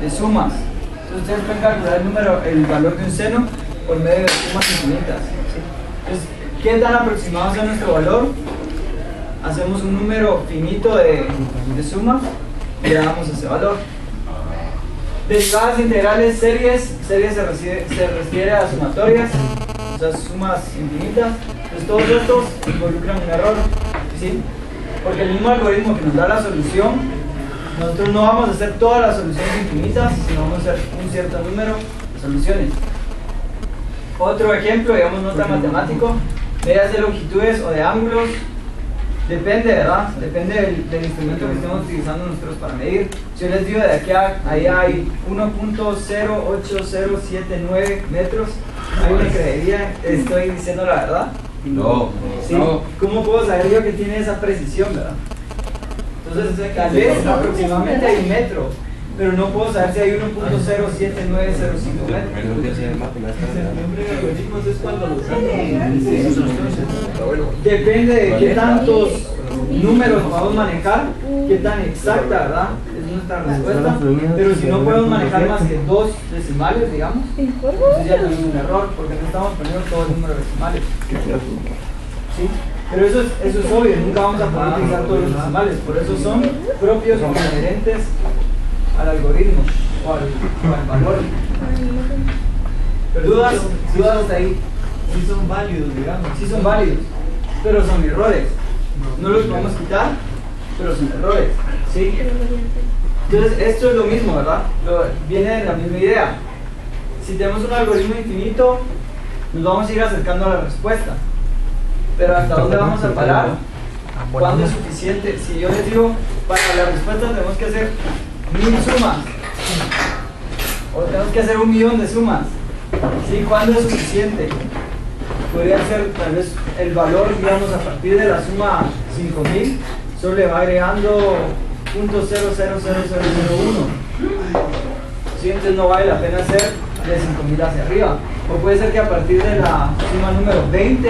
de sumas. Entonces ustedes pueden calcular el valor de un seno por medio de sumas infinitas, ¿sí? Entonces, ¿qué tan aproximados a nuestro valor? Hacemos un número finito de sumas y le damos ese valor. Derivadas integrales, series se refiere a sumatorias, o sea, sumas infinitas. Entonces todos estos involucran un error, ¿sí? Porque el mismo algoritmo que nos da la solución, nosotros no vamos a hacer todas las soluciones infinitas, sino vamos a hacer un cierto número de soluciones. Otro ejemplo, digamos, no tan matemático, medidas de longitudes o de ángulos. Depende, ¿verdad? Depende del instrumento que estemos utilizando nosotros para medir. Si yo les digo de aquí a allá hay 1.08079 metros, ¿alguien creería que estoy diciendo la verdad? No. ¿Sí? No. ¿Cómo puedo saber yo que tiene esa precisión, verdad? Entonces, tal vez aproximadamente hay un metro, pero no puedo saber si hay 1.07905 metros. Depende de qué tantos números podemos manejar, qué tan exacta, ¿verdad? Es nuestra respuesta. Pero si no podemos manejar más que 2 decimales, digamos, entonces ya tenemos un error, porque no estamos poniendo todos los números decimales. ¿Sí? Pero eso es obvio, nunca vamos a poder utilizar todos los decimales, por eso son propios o inherentes al algoritmo o al valor. ¿Dudas hasta ahí? Sí son válidos, digamos. Sí son válidos, pero son errores. No los podemos quitar, pero son errores. ¿Sí? Entonces esto es lo mismo, ¿verdad? Viene de la misma idea. Si tenemos un algoritmo infinito, nos vamos a ir acercando a la respuesta. Pero ¿hasta dónde vamos a parar? ¿Cuándo es suficiente? Si yo les digo, para la respuesta tenemos que hacer 1000 sumas, o tenemos que hacer 1.000.000 de sumas, ¿sí? ¿Cuándo es suficiente? Podría ser tal vez el valor, digamos, a partir de la suma 5000, solo le va agregando .000001. ¿Sí? Entonces no vale la pena hacer de 5000 hacia arriba. O puede ser que a partir de la suma número 20,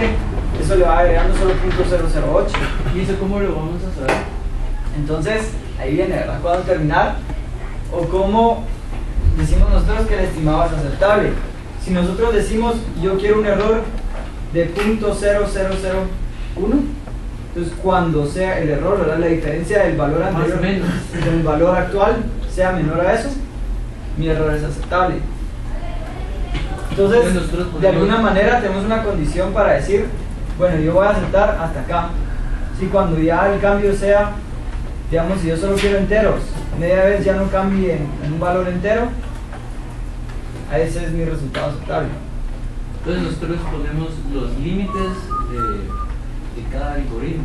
eso le va agregando solo .008. ¿Y eso cómo lo vamos a saber? Entonces, ahí viene, ¿verdad? ¿Cuándo terminar? O cómo decimos nosotros que el estimado es aceptable. Si nosotros decimos, yo quiero un error de .0001, entonces cuando sea el error, ¿verdad? La diferencia del valor anterior del valor actual sea menor a eso, mi error es aceptable. Entonces, de alguna manera tenemos una condición para decir, bueno, yo voy a aceptar hasta acá. Si cuando ya el cambio sea, digamos, si yo solo quiero enteros, media vez ya no cambie en un valor entero, a ese es mi resultado aceptable. Entonces nosotros ponemos los límites de cada algoritmo.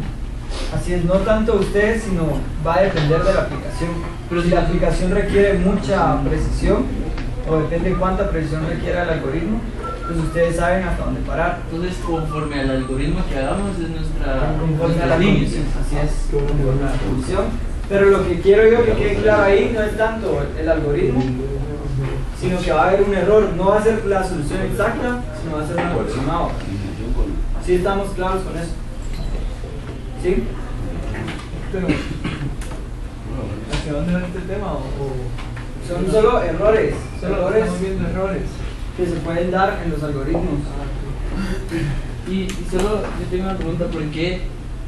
Así es, no tanto usted, sino va a depender de la aplicación. Pero si la aplicación requiere mucha precisión, o depende de cuánta precisión requiera el algoritmo, pues ustedes saben hasta dónde parar. Entonces, conforme al algoritmo que hagamos, es conforme a la condición. Así es, conforme a la condición. Pero lo que quiero yo que quede claro ahí no es tanto el algoritmo, sino que va a haber un error. No va a ser la solución exacta, sino va a ser un aproximado. ¿Sí estamos claros con eso? ¿Sí? ¿Hacia dónde va este tema? Son solo errores. Estamos viendo errores que se pueden dar en los algoritmos. Y solo yo tengo una pregunta: ¿por qué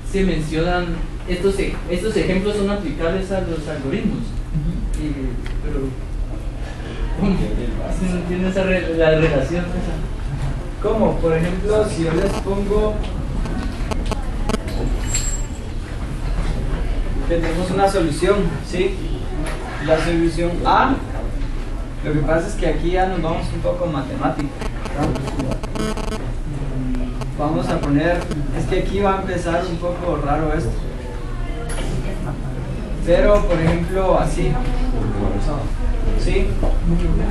se mencionan estos ejemplos? ¿Son aplicables a los algoritmos? Pero ¿cómo? No entiendo la relación esa. ¿Cómo? Por ejemplo, si yo les pongo que tenemos una solución, ¿sí? La solución A, lo que pasa es que aquí ya nos vamos un poco matemático, ¿no? Vamos a poner, es que aquí va a empezar un poco raro esto, pero por ejemplo así, ¿sí?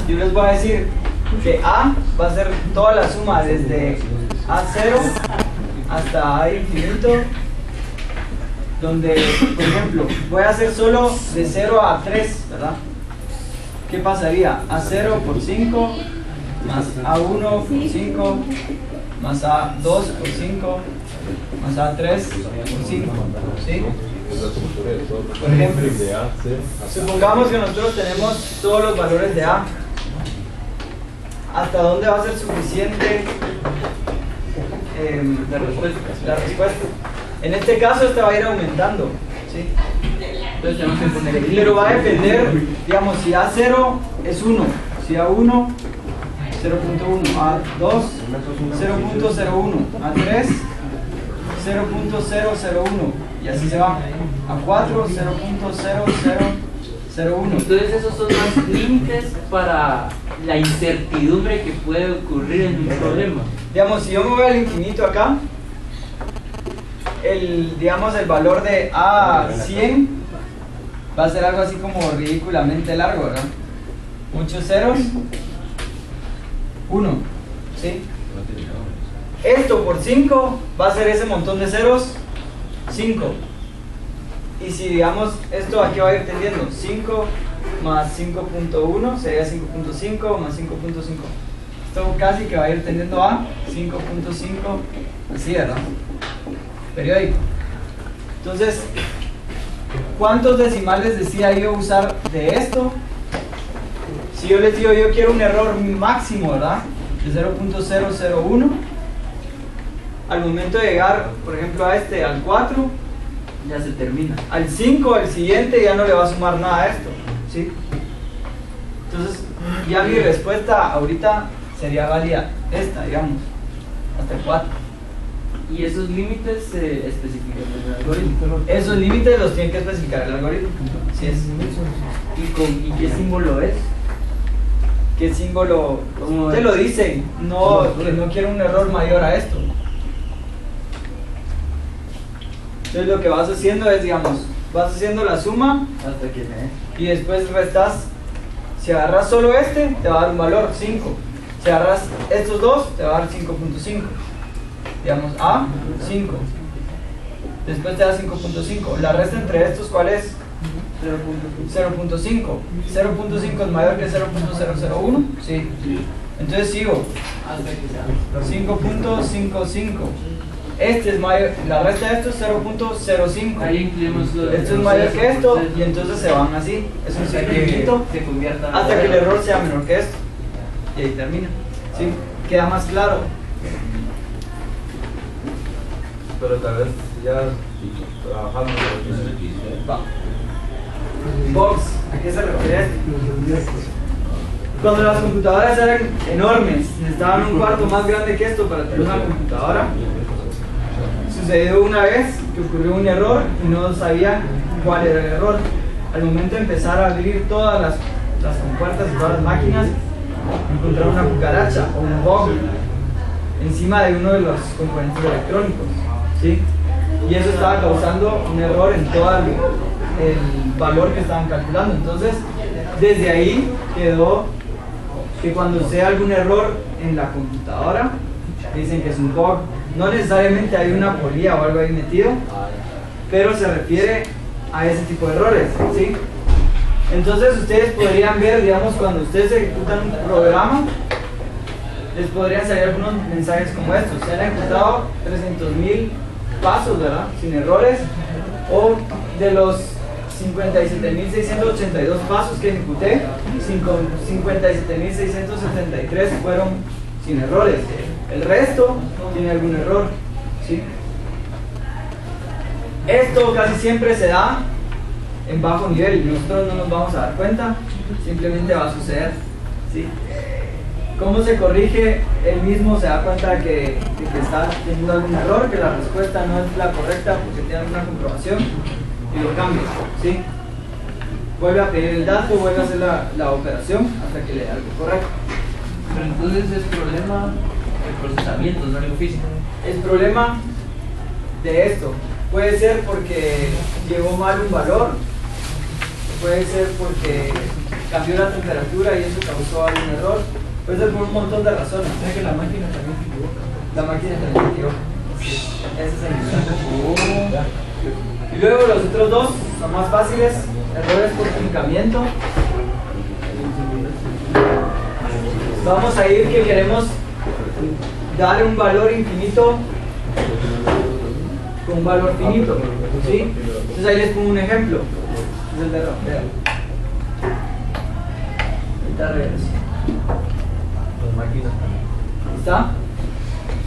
Yo les voy a decir que A va a ser toda la suma desde A0 hasta A infinito, donde, por ejemplo, voy a hacer solo de 0 a 3, ¿verdad? ¿Qué pasaría? A0 por 5, más A1 por 5, más A2 por 5, más A3 por 5, ¿sí? Por ejemplo, supongamos que nosotros tenemos todos los valores de A. ¿Hasta dónde va a ser suficiente la respuesta? En este caso, esta va a ir aumentando, ¿sí? Entonces tenemos que poner el Pero va a depender, digamos, si A0 es 1, si A1, 0.1, A2, 0.01, A3, 0.001, y así se va. A4, 0.0001. Entonces esos son los límites para la incertidumbre que puede ocurrir en un problema. Digamos, si yo me voy al infinito acá, digamos, el valor de A100 va a ser algo así como ridículamente largo, ¿verdad? Muchos ceros, 1, ¿sí? Esto por 5 va a ser ese montón de ceros, 5. Y si digamos, esto aquí va a ir tendiendo, 5 más 5.1 sería 5.5 más 5.5. Esto casi que va a ir tendiendo a 5.5, así, ¿verdad? Periódico. Entonces, ¿cuántos decimales decía yo usar de esto? Si yo les digo, yo quiero un error máximo, ¿verdad? De 0.001, al momento de llegar, por ejemplo, a este, al 4, Ya se termina. al 5, al siguiente, ya no le va a sumar nada a esto, ¿sí? Entonces, ya mi respuesta ahorita sería válida esta, digamos, hasta el 4. Y esos límites se especifican en el algoritmo. Esos límites los tiene que especificar el algoritmo. ¿Sí es? ¿Y qué símbolo es? ¿Qué símbolo? ¿Cómo Te es? lo dicen, no, que no quiero un error mayor a esto. Entonces lo que vas haciendo es, digamos, vas haciendo la suma Hasta que me... y después restas. Si agarras solo este, te va a dar un valor 5. Si agarras estos dos, te va a dar 5.5. Digamos, A, 5. Después te da 5.5. La resta entre estos, ¿cuál es? 0.5. 0.5 es mayor que 0.001. Sí. Entonces sigo. Hasta que sea. 5.55. Este es mayor, la resta de esto es 0.05. Ahí incluimos los... Esto es mayor que esto y entonces se van así. Es un hasta ciclo que infinito se convierta... hasta que el error sea menor que esto. Y ahí termina. ¿Sí? Queda más claro. Pero tal vez ya trabajando Va. Box, ¿a qué se refiere esto? Cuando las computadoras eran enormes, necesitaban un cuarto más grande que esto para tener una computadora. Sucedió una vez que ocurrió un error y no sabía cuál era el error. Al momento de empezar a abrir todas las compuertas y todas las máquinas, encontraron una cucaracha o un bug encima de uno de los componentes electrónicos, ¿sí? Y eso estaba causando un error en todo el valor que estaban calculando. Entonces, desde ahí quedó que cuando sea algún error en la computadora, dicen que es un bug. No necesariamente hay una polilla o algo ahí metido, pero se refiere a ese tipo de errores, ¿sí? Entonces ustedes podrían ver, digamos, cuando ustedes ejecutan un programa, les podrían salir algunos mensajes como estos. Se han ejecutado 300.000 pasos, ¿verdad? Sin errores. O de los 57.682 pasos que ejecuté, 57.673 fueron sin errores. El resto tiene algún error, ¿sí? Esto casi siempre se da en bajo nivel y nosotros no nos vamos a dar cuenta, simplemente va a suceder, ¿sí? ¿Cómo se corrige? Él mismo se da cuenta de que está teniendo algún error, que la respuesta no es la correcta porque tiene alguna comprobación y lo cambia, ¿sí? Vuelve a pedir el dato, vuelve a hacer la operación hasta que le dé algo correcto. Pero entonces es problema de procesamiento, no algo físico. El problema de esto puede ser porque llegó mal un valor, puede ser porque cambió la temperatura y eso causó algún error, puede ser por un montón de razones. O sea que la máquina también se equivoca. La máquina también se equivoca. Ese es el mensaje. Y luego los otros dos son más fáciles, errores por truncamiento. Vamos a ir que queremos dar un valor infinito con un valor finito, ¿sí? Entonces Entonces ahí les pongo un ejemplo. Es el de redondeo. Ahorita regreso. Las máquinas también. ¿Está?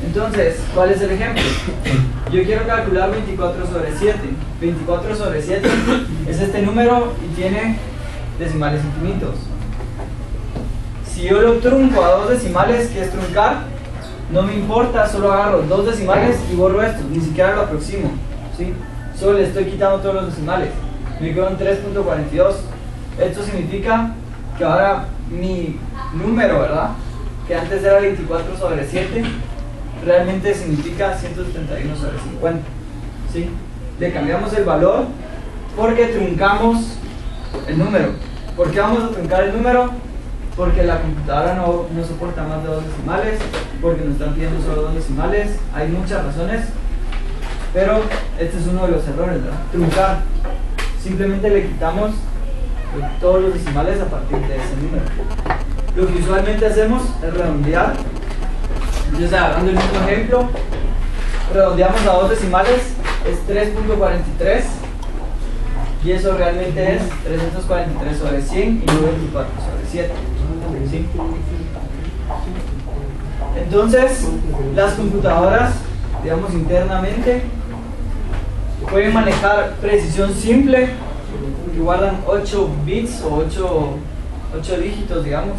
Entonces, ¿cuál es el ejemplo? Yo quiero calcular 24 sobre 7. 24 sobre 7 es este número y tiene decimales infinitos. Si yo lo trunco a dos decimales, que es truncar, no me importa, solo agarro dos decimales y borro esto, ni siquiera lo aproximo, ¿sí? Solo le estoy quitando todos los decimales. Me quedo en 3.42. Esto significa que ahora mi número, ¿verdad?, que antes era 24 sobre 7, realmente significa 171 sobre 50, ¿sí? Le cambiamos el valor porque truncamos el número. ¿Por qué vamos a truncar el número? Porque la computadora no soporta más de dos decimales, porque nos están pidiendo solo dos decimales. Hay muchas razones, pero este es uno de los errores, ¿verdad? Truncar. Simplemente le quitamos todos los decimales a partir de ese número. Lo que usualmente hacemos es redondear. Entonces, agarrando el mismo ejemplo, redondeamos a dos decimales, es 3.43, y eso realmente es 343 sobre 100 y no 24 sobre 7. ¿Sí? Entonces, las computadoras, digamos internamente, pueden manejar precisión simple, que guardan 8 bits o 8 dígitos, digamos,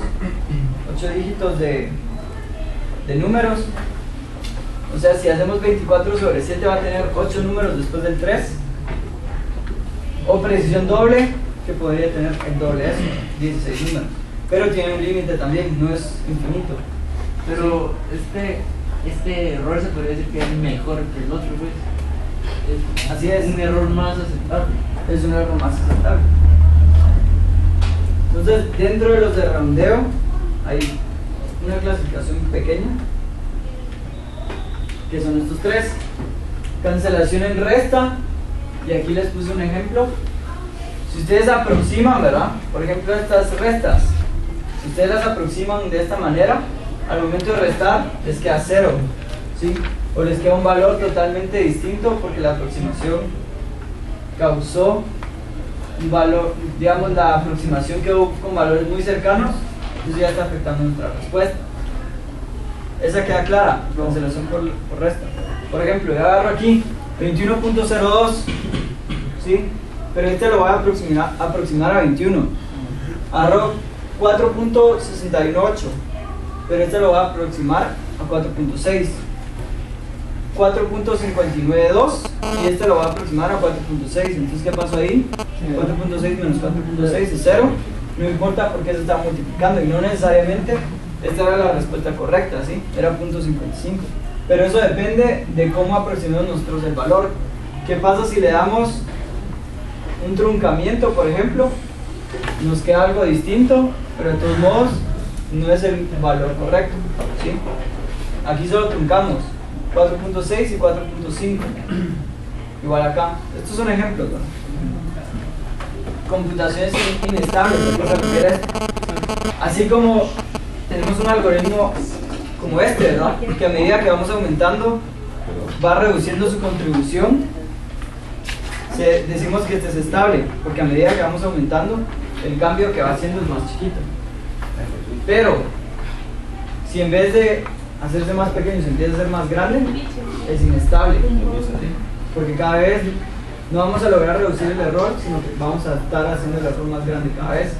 8 dígitos de números. O sea, si hacemos 24 sobre 7 va a tener 8 números después del 3. O precisión doble, que podría tener el doble de eso, 16 números. Pero tiene un límite también, no es infinito. Pero este error se podría decir que es mejor que el otro, pues. Así es. Un error más aceptable. Es un error más aceptable. Entonces, dentro de los de redondeo hay una clasificación pequeña, que son estos tres: cancelación en resta, y aquí les puse un ejemplo. Si ustedes aproximan, ¿verdad?, por ejemplo, estas restas, si ustedes las aproximan de esta manera, al momento de restar les queda 0, ¿sí? O les queda un valor totalmente distinto porque la aproximación causó un valor, digamos, la aproximación quedó con valores muy cercanos, entonces ya está afectando nuestra respuesta. Esa queda clara, cancelación por resta. Por ejemplo, yo agarro aquí 21.02, ¿sí? Pero este lo voy a aproximar a 21. Agarro 4.618, pero este lo voy a aproximar a 4.6. 4.592 y este lo va a aproximar a 4.6. Entonces, ¿qué pasó ahí? 4.6 menos 4.6 es 0. No importa porque se está multiplicando y no necesariamente esta era la respuesta correcta, ¿sí? Era 0.55. Pero eso depende de cómo aproximemos nosotros el valor. ¿Qué pasa si le damos un truncamiento, por ejemplo? Nos queda algo distinto, pero de todos modos no es el valor correcto, ¿sí? Aquí solo truncamos 4.6 y 4.5, igual acá. Estos son ejemplos, ¿no? Computaciones inestables, ¿qué se refiere a esto? Así como tenemos un algoritmo como este, ¿verdad?, que a medida que vamos aumentando va reduciendo su contribución. Decimos que este es estable porque a medida que vamos aumentando el cambio que va haciendo es más chiquito. Pero si en vez de hacerse más pequeño se empieza a ser más grande, es inestable, porque cada vez no vamos a lograr reducir el error, sino que vamos a estar haciendo el error más grande cada vez.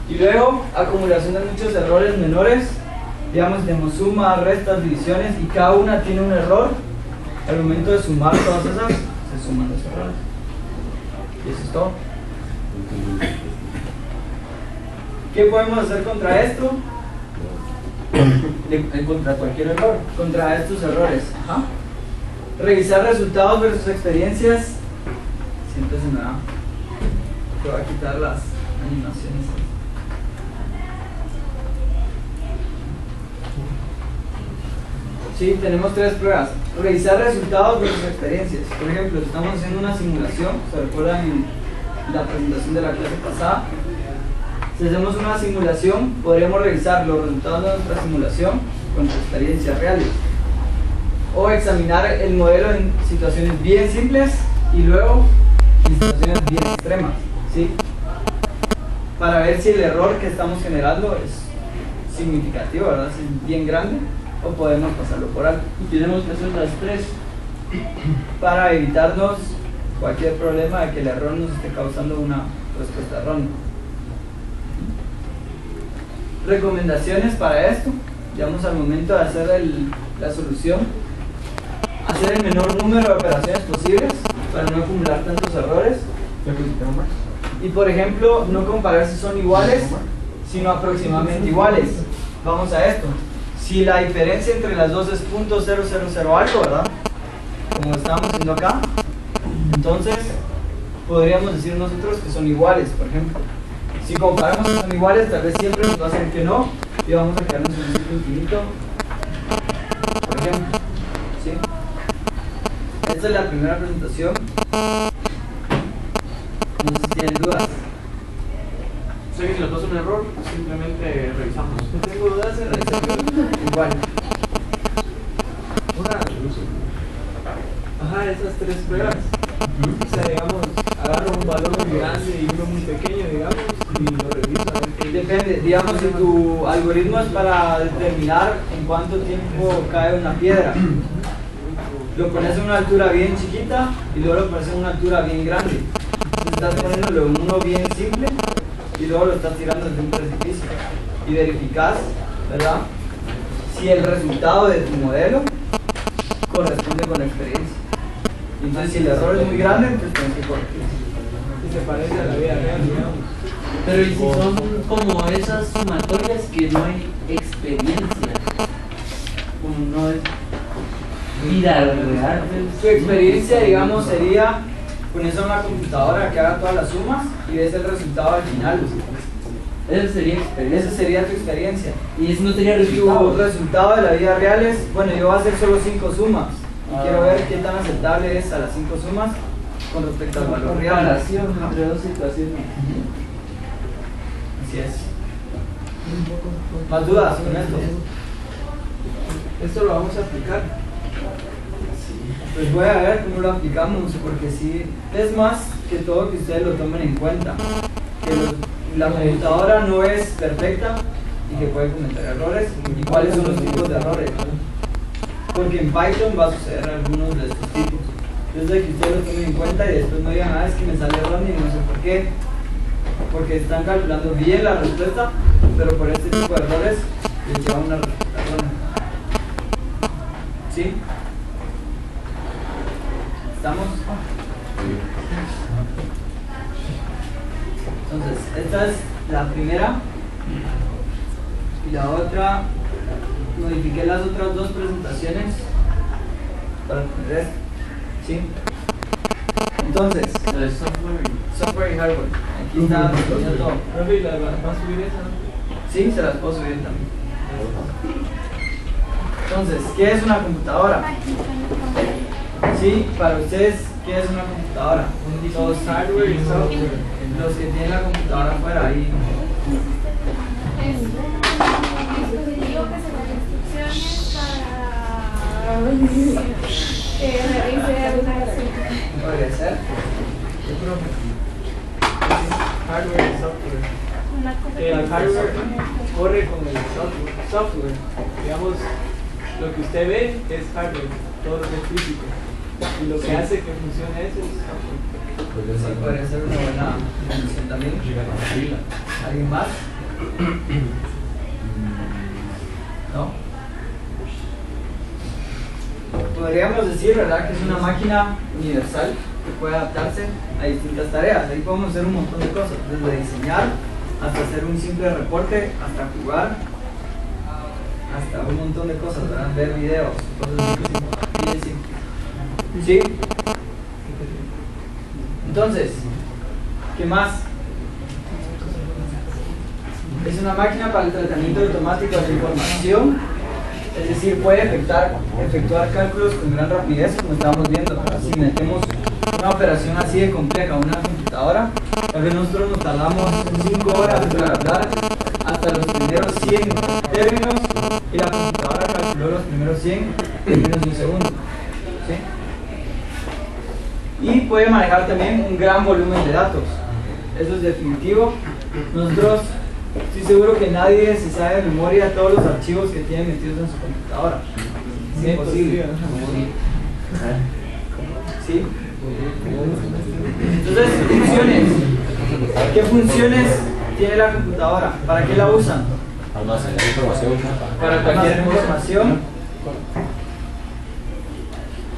Y luego, acumulación de muchos errores menores, digamos, tenemos sumas, restas, divisiones, y cada una tiene un error. Al momento de sumar todas esas, se suman los errores. Y eso es todo. ¿Qué podemos hacer contra esto? Contra cualquier error. Contra estos errores. Ajá. Revisar resultados versus experiencias. Siempre se me da. Te voy a quitar las animaciones. Sí, tenemos tres pruebas. Revisar resultados versus experiencias. Por ejemplo, estamos haciendo una simulación. ¿Se recuerdan en la presentación de la clase pasada? Si hacemos una simulación, podríamos revisar los resultados de nuestra simulación con experiencias reales. O examinar el modelo en situaciones bien simples y luego en situaciones bien extremas, ¿sí? Para ver si el error que estamos generando es significativo, ¿verdad? Si es bien grande, o podemos pasarlo por alto. Y tenemos que hacer las tres. Para evitarnos cualquier problema de que el error nos esté causando una respuesta errónea. Recomendaciones para esto, digamos al momento de hacer la solución, hacer el menor número de operaciones posibles para no acumular tantos errores. Y por ejemplo, no comparar si son iguales, sino aproximadamente iguales. Vamos a esto. Si la diferencia entre las dos es .000 algo, ¿verdad? Como estamos haciendo acá, entonces podríamos decir nosotros que son iguales, por ejemplo. Si comparamos que son iguales, tal vez siempre nos va a hacer que no, y vamos a quedarnos en un ciclo infinito, por ejemplo. ¿Sí? Esta es la primera presentación. No sé si tienen dudas. Sé que si nos pasa un error, simplemente revisamos. No tengo dudas en la igual. Ajá, esas tres pruebas. O sea, digamos, agarro un valor muy grande y uno muy pequeño, digamos, y lo reviso a ver qué. Depende, digamos, si tu algoritmo es para determinar en cuánto tiempo cae una piedra. Lo pones en una altura bien chiquita y luego lo pones en una altura bien grande. Entonces estás poniéndolo en uno bien simple y luego lo estás tirando desde un precipicio. Y verificas, ¿verdad? Si el resultado de tu modelo corresponde con la experiencia. Entonces, si el error es muy grande, entonces tienes que corregir. Y se parece a la vida real, digamos. Pero ¿y si son como esas sumatorias que no hay experiencia? Como no es vida real. Tu experiencia, digamos, sería ponerse a una computadora que haga todas las sumas y ves el resultado al final. Eso sería experiencia. Esa sería tu experiencia. Y eso no sería Tu resultado. resultado de la vida real es, bueno, yo voy a hacer solo 5 sumas y quiero ver qué tan aceptable es a las 5 sumas con respecto al valor real. Comparación entre dos situaciones. Así es. ¿Más dudas con esto? Esto lo vamos a aplicar. Pues voy a ver cómo lo aplicamos, porque sí, es más que todo que ustedes lo tomen en cuenta. Que la computadora no es perfecta y que puede cometer errores. ¿Y cuáles son los tipos de errores? Porque en Python va a suceder algunos de estos tipos. Entonces, de que ustedes lo tomen en cuenta y después no digan, es que me sale erróneo y no sé por qué. Porque están calculando bien la respuesta, pero por este tipo de errores les lleva una respuesta errónea. ¿Sí? ¿Estamos? Entonces, esta es la primera y la otra, modifiqué las otras dos presentaciones para poner esto. ¿Sí? Entonces, El software. software y hardware. Aquí está todo. Profe, ¿la vas a subir esa? Sí, se las puedo subir también. Entonces, ¿qué es una computadora? Sí, para ustedes, ¿qué es una computadora? Los hardware y software. Los que tienen la computadora afuera ahí. Dispositivo que se da instrucciones para realice alguna acción. Podría ser. Hardware y software. Una cosa El hardware corre con el software. Digamos, lo que usted ve es hardware, todo lo que es físico. Y lo que hace que funcione eso es software. Sí, podría ser una buena definición también. ¿Alguien más? ¿No? Podríamos decir, ¿verdad?, que es una máquina universal que puede adaptarse a distintas tareas. Ahí podemos hacer un montón de cosas, desde diseñar hasta hacer un simple reporte, hasta jugar, hasta un montón de cosas, ¿verdad? Ver videos, cosas bien simples. ¿Sí? Entonces, ¿qué más? Es una máquina para el tratamiento automático de la información, es decir, puede efectuar cálculos con gran rapidez, como estamos viendo. Si metemos una operación así de compleja a una computadora, tal vez nosotros nos tardamos 5 horas para hablar hasta los primeros 100 términos y la computadora calculó los primeros 100 en menos de un segundo. ¿Sí? Y puede manejar también un gran volumen de datos. Eso es definitivo. Nosotros, estoy seguro que nadie se sabe de memoria todos los archivos que tiene metidos en su computadora. Es imposible. ¿Sí? Entonces, funciones. ¿Qué funciones tiene la computadora? ¿Para qué la usan? Almacenar información. Para cualquier información.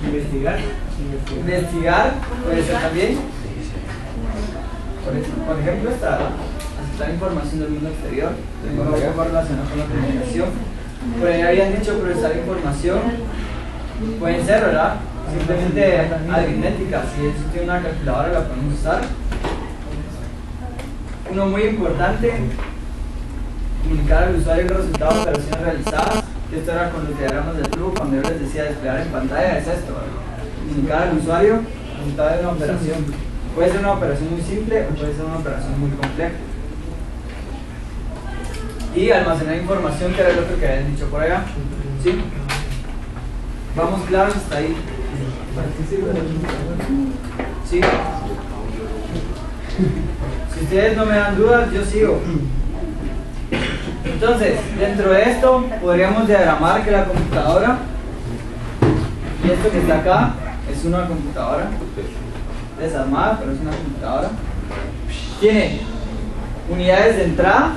Investigar puede ser también. Por ejemplo, aceptar información del mundo exterior, un poco relacionado con la comunicación. Por ahí habían dicho procesar información. Pueden ser, ¿verdad? Simplemente aritmética. Si eso tiene una calculadora, la podemos usar. Uno muy importante, comunicar al usuario el resultado de operaciones realizadas. Esto era con los diagramas del flujo, cuando yo les decía desplegar en pantalla, es esto, ¿verdad? Comunicar al usuario el resultado de una operación. Puede ser una operación muy simple o puede ser una operación muy compleja. Y almacenar información, que era el otro que habían dicho por allá. ¿Sí? ¿Vamos claros hasta ahí? ¿Sí? Si ustedes no me dan dudas, yo sigo. Entonces, dentro de esto, podríamos diagramar que la computadora, y esto que está acá, es una computadora desarmada, pero es una computadora. Tiene unidades de entrada.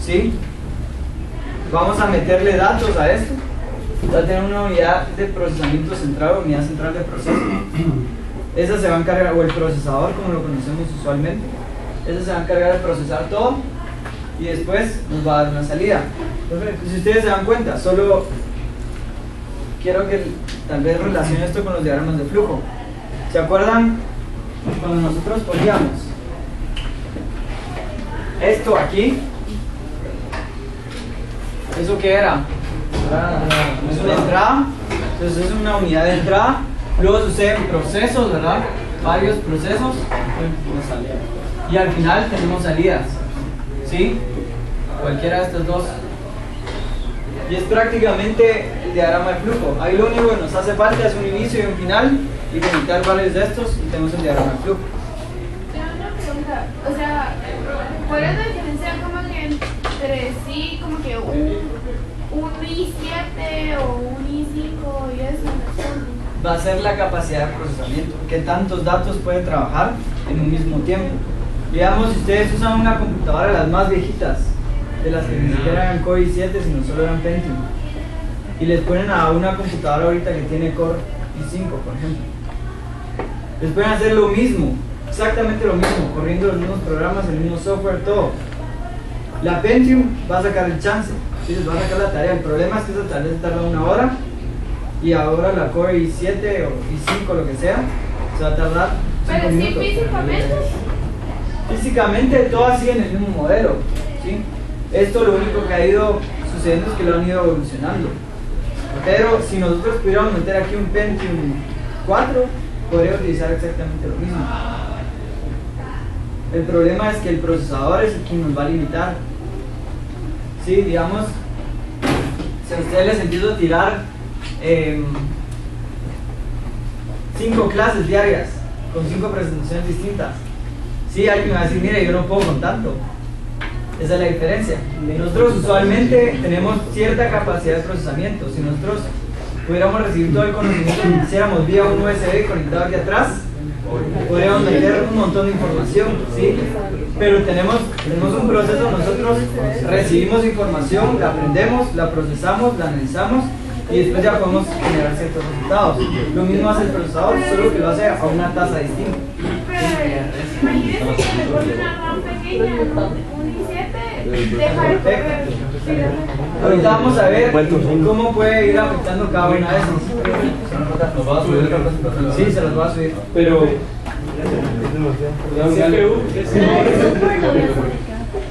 ¿Sí? Vamos a meterle datos a esto. Va a tener una unidad de procesamiento central, unidad central de proceso. Esa se va a encargar, o el procesador como lo conocemos usualmente. Esa se va a encargar de procesar todo y después nos va a dar una salida. Si ustedes se dan cuenta, solo quiero que tal vez relacione esto con los diagramas de flujo. ¿Se acuerdan cuando nosotros poníamos esto aquí? ¿Eso qué era? Es una entrada, entonces es una unidad de entrada. Luego suceden procesos, ¿verdad? Varios procesos. Y al final tenemos salidas. ¿Sí? Cualquiera de estos dos. Y es prácticamente el diagrama de flujo. Ahí lo único que nos hace falta es un inicio y un final. Y conectar varios de estos y tenemos el diagrama de flujo. Tengo una pregunta. O sea, ¿puedes diferenciar como que entre sí, como que un i7 o un i5 y eso? Va a ser la capacidad de procesamiento. ¿Qué tantos datos puede trabajar en un mismo tiempo? Digamos, si ustedes usan una computadora de las más viejitas, de las que ni siquiera eran Core i7, sino solo eran Pentium, y les ponen a una computadora ahorita que tiene Core i5, por ejemplo, les pueden hacer lo mismo, exactamente lo mismo, corriendo los mismos programas, el mismo software, todo. La Pentium va a sacar el chance, ¿sí? Les va a sacar la tarea. El problema es que esa tarea tarda 1 hora, y ahora la Core i7 o i5, lo que sea, se va a tardar 5 Pero minutos. sí físicamente. Físicamente todas siguen el mismo modelo, ¿sí? Esto lo único que ha ido sucediendo es que lo han ido evolucionando. Pero si nosotros pudiéramos meter aquí un Pentium 4, podría utilizar exactamente lo mismo. El problema es que el procesador es el que nos va a limitar. Sí, digamos, si a ustedes les empiezo a tirar 5 clases diarias con 5 presentaciones distintas, sí, alguien me va a decir, mire, yo no puedo con tanto. Esa es la diferencia. Nosotros usualmente tenemos cierta capacidad de procesamiento. Si nosotros pudiéramos recibir todo el conocimiento que quisiéramos vía un USB conectado aquí atrás, podríamos meter un montón de información, ¿sí? Pero tenemos un proceso, nosotros recibimos información, la aprendemos, la procesamos, la analizamos y después ya podemos generar ciertos resultados. Lo mismo hace el procesador, solo que lo hace a una tasa distinta. Imagínense que le ponen una RAM pequeña, un i7, deja de correr. Ahorita vamos a ver cómo puede ir afectando cada una de esas. ¿Nos va a subir el capacitador? Sí, se los va a subir. Pero el CPU,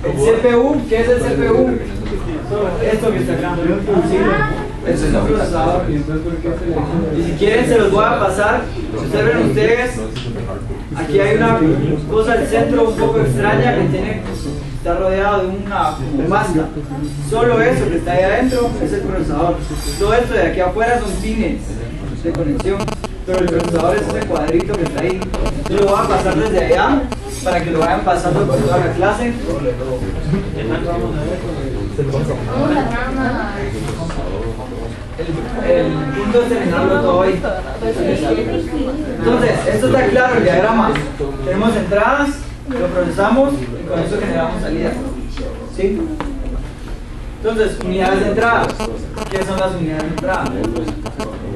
El CPU, ¿qué es el CPU? Esto que está acá. Sí, este es el procesador. Y si quieren se los voy a pasar. Si observen ustedes, aquí hay una cosa al centro un poco extraña que está rodeado de una pasta. Solo eso que está ahí adentro es el procesador. Todo esto de aquí afuera son pines. de conexión, pero el procesador es ese cuadrito que está ahí. Yo lo voy a pasar desde allá para que lo vayan pasando por toda la clase. El punto es terminarlo todo hoy. Entonces, esto está claro, el diagrama. Tenemos entradas, lo procesamos y con eso generamos salidas. ¿Sí? Entonces, unidades de entrada. ¿Qué son las unidades de entrada?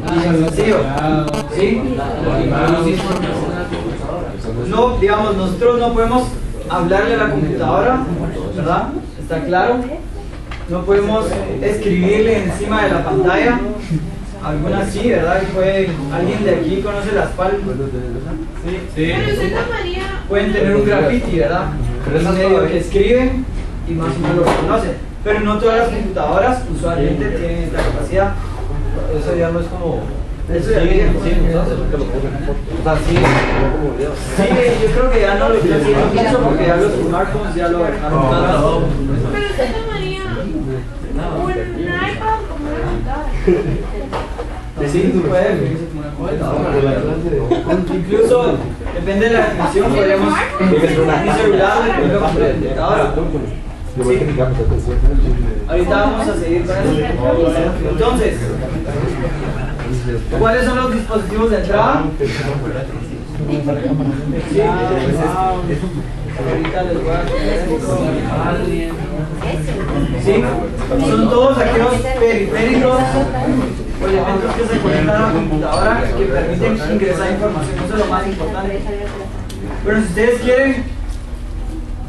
Bien sencillo. ¿Sí? No, digamos, nosotros no podemos hablarle a la computadora, ¿verdad? ¿Está claro? No podemos escribirle encima de la pantalla. Algunas sí, ¿verdad? ¿Alguien de aquí conoce las palmas? Sí. Pero usted tomaría. Pueden tener un graffiti, ¿verdad? Es medio que escriben y más o menos lo reconocen. Pero no todas las computadoras usualmente tienen esta capacidad. Eso ya no es como. Eso ya viene. Sí, o sea, sí, Sí, yo creo que ya no lo estoy haciendo mucho porque ya los smartphones ya lo dejaron. Pero usted tomaría un iPad como una computadora. Sí, puede definirse como una computadora. Incluso, depende de la definición, podríamos un celular dependiendo como la computadora. Sí. Ahorita vamos a seguir con eso. Entonces, ¿cuáles son los dispositivos de entrada? Sí. Ahorita les voy a poner. Sí, son todos aquellos periféricos o elementos que se conectan a la computadora que permiten ingresar información. Eso es lo más importante. Pero si ustedes quieren,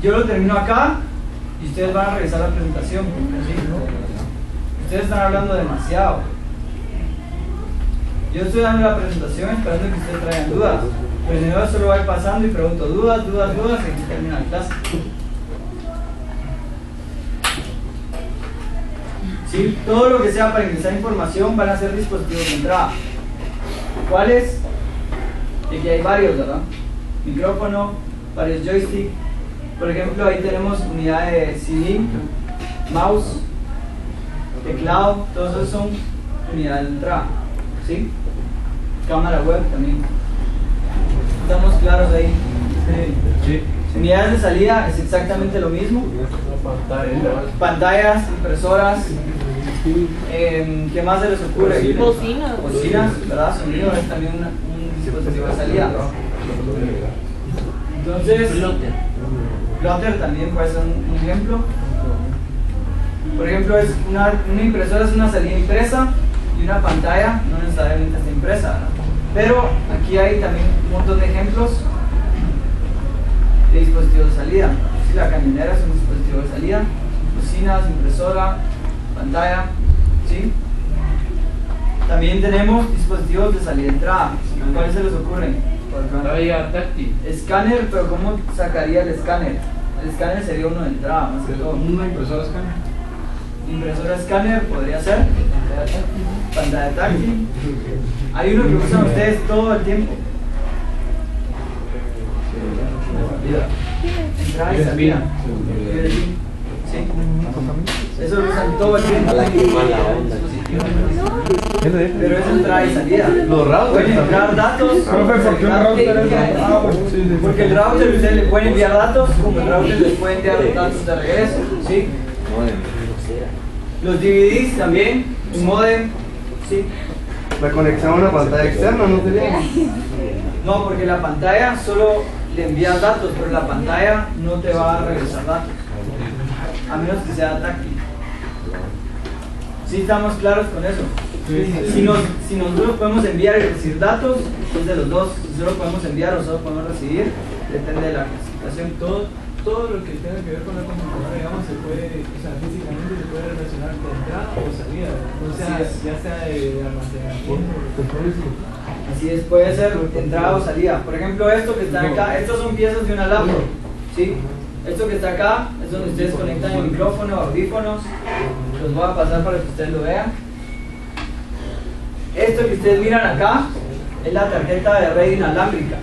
yo lo termino acá y ustedes van a revisar la presentación. ¿Sí? Ustedes están hablando demasiado. Yo estoy dando la presentación esperando que ustedes traigan dudas. Pero si no, solo voy pasando y pregunto dudas y aquí termina la clase. ¿Sí? Todo lo que sea para ingresar información van a ser dispositivos de entrada. ¿Cuáles? Y aquí hay varios, ¿verdad? Micrófono, varios joysticks. Por ejemplo, ahí tenemos unidad de CD, mouse, teclado, todos esos son unidades de entrada. ¿Sí? Cámara web también. ¿Estamos claros ahí? sí. Unidades de salida es exactamente lo mismo. Pantallas, impresoras. ¿Qué más se les ocurre? Bocinas, ¿verdad? Sonido es también un dispositivo de salida. Entonces, plotter también puede ser un ejemplo. Por ejemplo, es una impresora es una salida impresa y una pantalla no necesariamente está impresa, ¿verdad? Pero aquí hay también un montón de ejemplos de dispositivos de salida. Si la camionera es un dispositivo de salida, bocinas, impresora, pantalla, ¿sí? También tenemos dispositivos de salida y entrada. ¿Cuáles se les ocurren? Pantalla táctil. Escáner, pero ¿cómo sacaría el escáner? El escáner sería uno de entrada, más que todo. ¿Una impresora escáner? Impresora escáner podría ser. Pantalla táctil. Hay uno que usan ustedes todo el tiempo. Entrada y salida. Sí. Eso lo usan todo el tiempo. Pero es entrada y salida. Los routers. Pueden entrar datos. Profe, ¿por qué un router? Porque el router ustedes le pueden enviar datos, como el router les puede enviar los datos de regreso. ¿Sí? Los DVDs también, un modem. ¿Sí? La conexión a una pantalla externa, ¿no sería? No, porque la pantalla solo le envía datos, pero la pantalla no te va a regresar datos. A menos que sea táctil. ¿Sí estamos claros con eso? Si nosotros podemos enviar y recibir datos, es de los dos. Si solo podemos enviar o solo podemos recibir, depende de la clasificación. Todo lo que tenga que ver con la computadora, digamos, se puede, o sea, físicamente se puede relacionar con entrada o salida, o sea, ya sea de almacenamiento. Así es, puede ser entrada o salida. Por ejemplo, esto que está acá, estos son piezas de una laptop. ¿Sí? Esto que está acá es donde ustedes conectan el micrófono, audífonos. Los voy a pasar para que ustedes lo vean. Esto que ustedes miran acá es la tarjeta de red inalámbrica.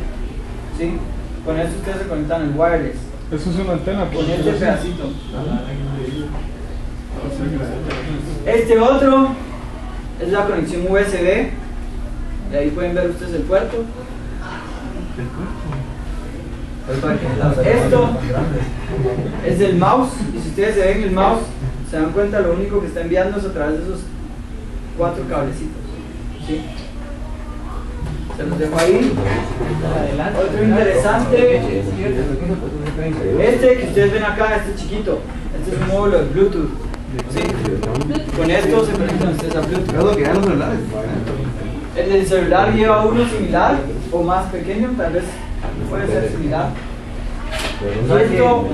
¿Sí? Con esto ustedes se conectan en wireless. Eso es una antena. Con este pedacito. Este otro es la conexión USB. Y ahí pueden ver ustedes el puerto. Esto es el mouse, y si ustedes se ven el mouse, se dan cuenta, lo único que está enviando es a través de esos 4 cablecitos, ¿sí? Se los dejo ahí. Otro interesante, este que ustedes ven acá, este chiquito, este es un módulo de Bluetooth, ¿sí? Con esto se conectan ustedes a Bluetooth. Es lo que dan los celulares. El celular lleva uno similar o más pequeño, tal vez puede ser similar. Y esto,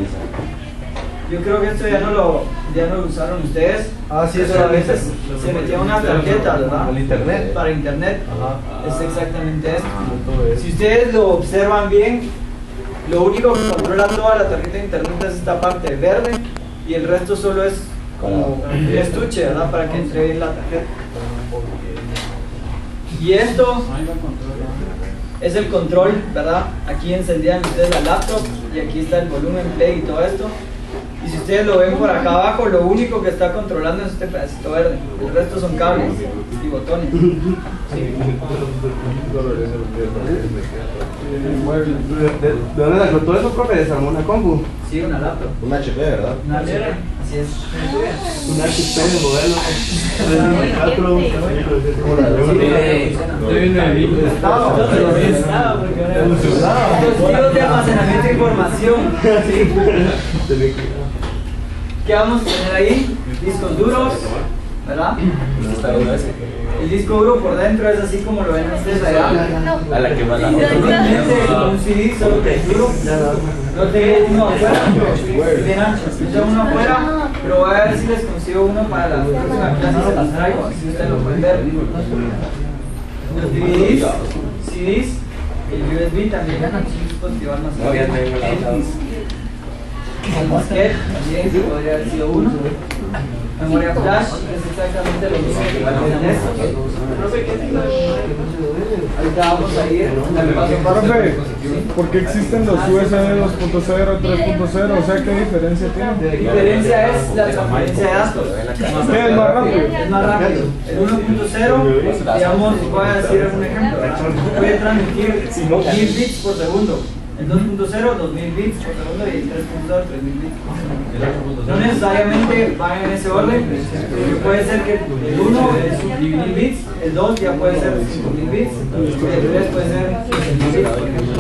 yo creo que esto ya no lo usaron ustedes. Ah, sí, eso a veces se metía una tarjeta, ¿verdad? El internet. Para internet. Ajá. Es exactamente esto. Si ustedes lo observan bien, lo único que controla toda la tarjeta de internet es esta parte verde y el resto solo es como el estuche, ¿verdad? Para que entre bien la tarjeta. Y esto es el control, ¿verdad? Aquí encendían ustedes la laptop y aquí está el volumen, play y todo esto. Y si ustedes lo ven por acá abajo, lo único que está controlando es este pedacito verde. El resto son cables y botones. ¿De dónde sacó todo eso, profe? ¿Desarmó una compu? Sí, una laptop. Un HP, ¿verdad? Una HP. Así es. Un HP de modelo. 34. Como la Dispositivos de almacenamiento de información. ¿Sí? ¿Qué vamos a tener ahí? Discos duros, ¿verdad? El disco duro por dentro es así como lo ven ustedes allá. A la que va la Un CD solo que es duro. No tengo uno afuera, bien ancho. Tengo uno afuera, pero voy a ver si les consigo uno para la próxima clase y se las traigo, así ustedes lo pueden ver. Los DVDs, CDs, el USB también es un dispositivo almacenamiento. El disquete también podría haber sido uno. Memoria flash es exactamente lo mismo que en estos. Ahorita vamos a ir. Profe, ¿por qué existen los USB 2.0 y 3.0? O sea, ¿qué diferencia La tienen? diferencia es la transferencia de datos. ¿Qué es más rápido? Es más rápido. El 1.0, digamos, voy a decir un ejemplo. Puede transmitir 1000 bits por segundo. El 2.0, 2000 bits por segundo y el 3.0, 3000 bits por segundo. No necesariamente van en ese orden, porque puede ser que el 1 es 1000 bits, el 2 ya puede ser 5000 bits, el 3 puede ser 10000 bits, por ejemplo.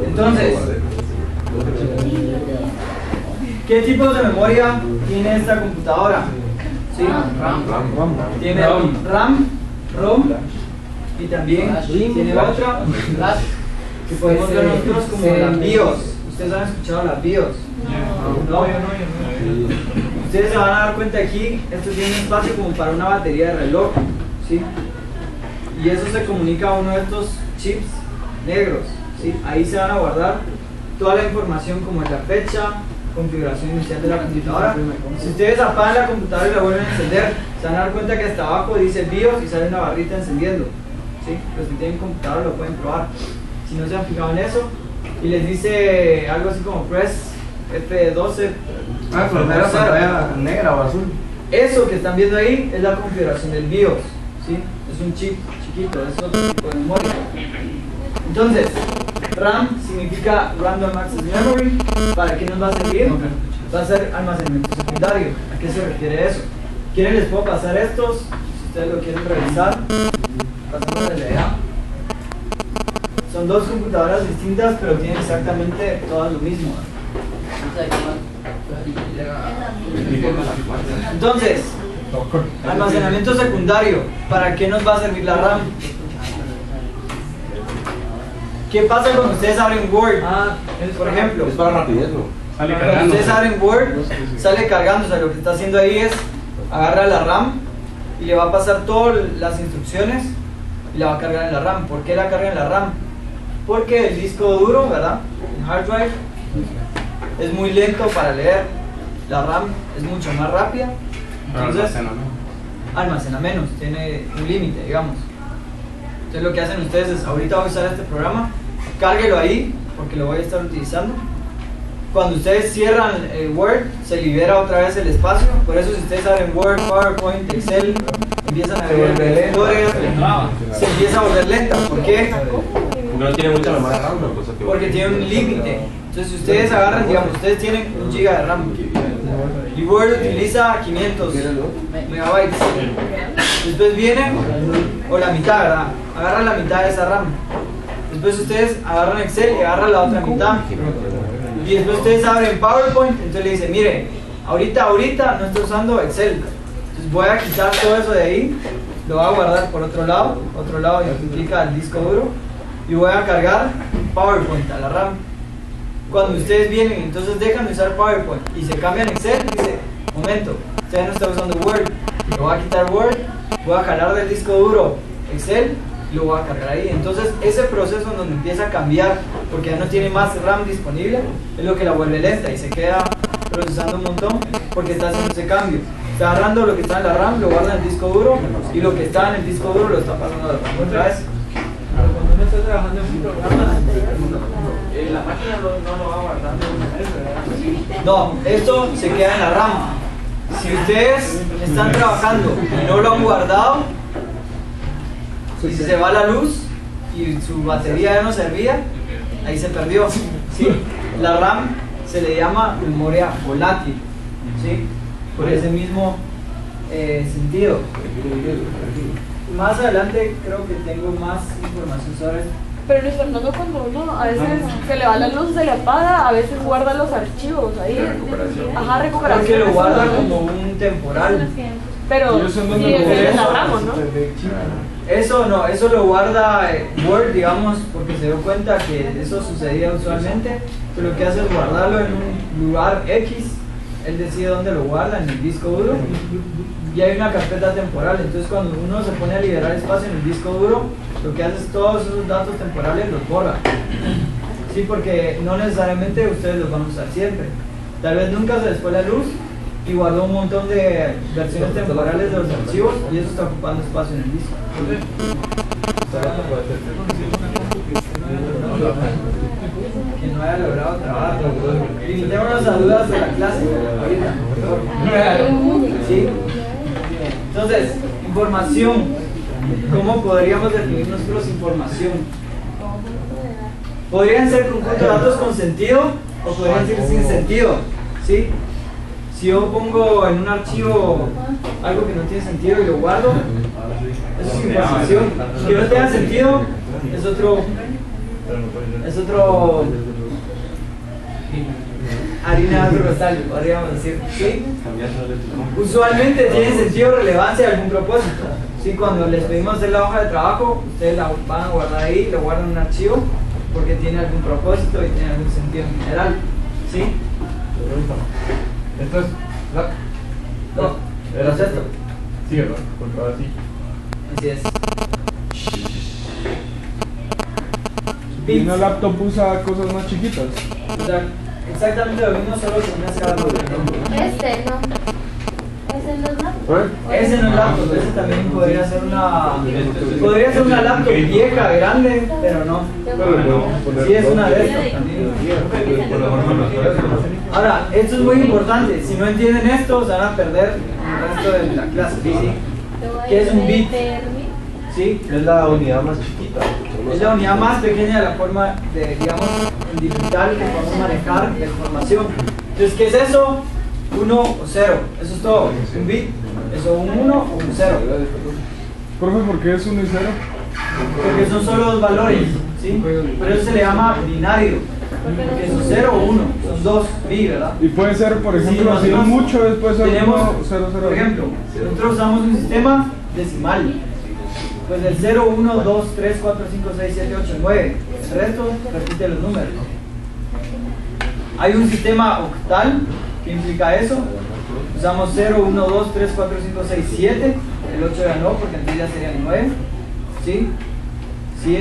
Entonces, ¿qué tipos de memoria tiene esta computadora? ¿Sí? Tiene RAM, ROM y también tiene otra que podemos ver nosotros como la BIOS. ¿Ustedes han escuchado la BIOS? ¿No? Ustedes se van a dar cuenta aquí, esto tiene un espacio como para una batería de reloj, ¿sí? Y eso se comunica a uno de estos chips negros, ¿sí? Ahí se van a guardar toda la información como es la fecha, configuración inicial de la computadora. Si ustedes apagan la computadora y la vuelven a encender, se van a dar cuenta que hasta abajo dice BIOS y sale una barrita encendiendo, ¿sí? Los que tienen computadora lo pueden probar. Si no se han fijado en eso, y les dice algo así como press F12. Ah, pero era pantalla negra o azul. Eso que están viendo ahí es la configuración del BIOS, ¿sí? Es un chip chiquito, es otro tipo de memoria. Entonces, RAM significa Random Access Memory. ¿Para qué nos va a servir? Va a ser almacenamiento secundario. ¿A qué se refiere eso? ¿Quieren les puedo pasar estos? Si ustedes lo quieren revisar, pasamos de la idea. Son dos computadoras distintas, pero tienen exactamente todas lo mismo. Entonces, almacenamiento secundario. ¿Para qué nos va a servir la RAM? ¿Qué pasa cuando ustedes abren Word? Por ejemplo, Es para rapidez, ¿no? cuando ustedes abren Word, sale cargando. O sea, lo que está haciendo ahí es agarra la RAM y le va a pasar todas las instrucciones y la va a cargar en la RAM. ¿Por qué la carga en la RAM? Porque el disco duro, ¿verdad? El hard drive es muy lento para leer. La RAM es mucho más rápida. Entonces, almacena menos, tiene un límite, digamos. Entonces lo que hacen ustedes es, ahorita voy a usar este programa, cárguelo ahí, porque lo voy a estar utilizando. cuando ustedes cierran Word, se libera otra vez el espacio. Por eso si ustedes abren Word, PowerPoint, Excel, empiezan a ver se empieza a volver lenta. ¿Por qué? No tiene mucha memoria RAM, ¿no? Porque tiene un límite. Entonces si ustedes agarran, digamos, ustedes tienen 1 GB de RAM y Word utiliza 500 megabytes. Después viene, o la mitad, ¿verdad? Agarran la mitad de esa RAM. Después ustedes agarran Excel y agarran la otra mitad. Y después ustedes abren PowerPoint, entonces le dicen, mire, ahorita no estoy usando Excel. Entonces voy a quitar todo eso de ahí, lo voy a guardar por otro lado implica el disco duro, y voy a cargar PowerPoint a la RAM. Cuando ustedes vienen, entonces dejan de usar PowerPoint y se cambian a Excel, dice, momento, usted no está usando Word, lo voy a quitar Word, voy a jalar del disco duro Excel y lo voy a cargar ahí. Entonces ese proceso en donde empieza a cambiar porque ya no tiene más RAM disponible es lo que la vuelve lenta y se queda procesando un montón porque está haciendo ese cambio. Está agarrando lo que está en la RAM, lo guarda en el disco duro y lo que está en el disco duro lo está pasando a la RAM otra vez. Cuando uno está trabajando en un programa, la máquina no lo va guardando de una vez, ¿verdad? No, esto se queda en la RAM. Si ustedes están trabajando y no lo han guardado, y si se va la luz y su batería ya no servía, ahí se perdió. ¿Sí? La RAM se le llama memoria volátil, ¿sí? Por ese mismo sentido. Más adelante creo que tengo más información sobre esto. Pero Luis Fernando, cuando uno a veces se le va la luz, se le apaga, a veces guarda los archivos ahí. Ajá, recuperación. Porque lo guarda como un temporal. Pero sí, es la RAM, ¿no? Eso no, eso lo guarda Word, digamos, porque se dio cuenta que eso sucedía usualmente. Pero lo que hace es guardarlo en un lugar X. Él decide dónde lo guarda, en el disco duro. Y hay una carpeta temporal, entonces cuando uno se pone a liberar espacio en el disco duro, lo que hace es todos esos datos temporales los borra. Sí, porque no necesariamente ustedes los van a usar siempre. Tal vez nunca se les fue la luz y guardó un montón de versiones temporales de los archivos y eso está ocupando espacio en el disco. Que no haya logrado trabajo. Limitémonos a dudas de la clase ahorita, por favor. ¿Sí? Entonces, información. ¿Cómo podríamos definir nosotros información? Podrían ser conjuntos de datos con sentido o podrían ser sin sentido. ¿Sí? Si yo pongo en un archivo algo que no tiene sentido y lo guardo, eso es información. Que no tenga sentido es otro harina de otro costal, podríamos decir. ¿Sí? Usualmente tiene sentido, relevancia y algún propósito. ¿Sí? Cuando les pedimos hacer la hoja de trabajo, ustedes la van a guardar ahí, lo guardan en un archivo porque tiene algún propósito y tiene algún sentido en general. ¿Sí? Esto es No, ¿era esto? Sí, ¿verdad? Porque así. Así es. Y una laptop usa cosas más chiquitas. Exactamente lo mismo, solo con una escala de tiempo. Este, ¿no? Ese no es laptop. Ese no es laptop, ese también podría ser una laptop vieja, grande, pero no. Sí, es una de estas también. Ahora, esto es muy importante, si no entienden esto, se van a perder el resto de la clase. ¿Sí? ¿Qué es un bit? ¿Sí? Es la unidad más chiquita. Es la unidad más pequeña de la forma de, digamos, en digital que podemos manejar la información. Entonces, ¿qué es eso? 1 o 0, eso es todo. Un bit, eso un 1 o un 0. Profe, ¿por qué es 1 y 0? Porque son solo dos valores, ¿sí? Pero eso se le llama binario. Porque son 0 o 1, son dos bits, ¿verdad? Y puede ser, por ejemplo, si es mucho, después ser 1, 0, 0. Por ejemplo, nosotros usamos un sistema decimal. Pues el 0, 1, 2, 3, 4, 5, 6, 7, 8, 9. El resto repite los números. Hay un sistema octal que implica eso. Usamos 0, 1, 2, 3, 4, 5, 6, 7. El 8 ya no, porque entonces ya serían 9. ¿Sí? ¿Sí?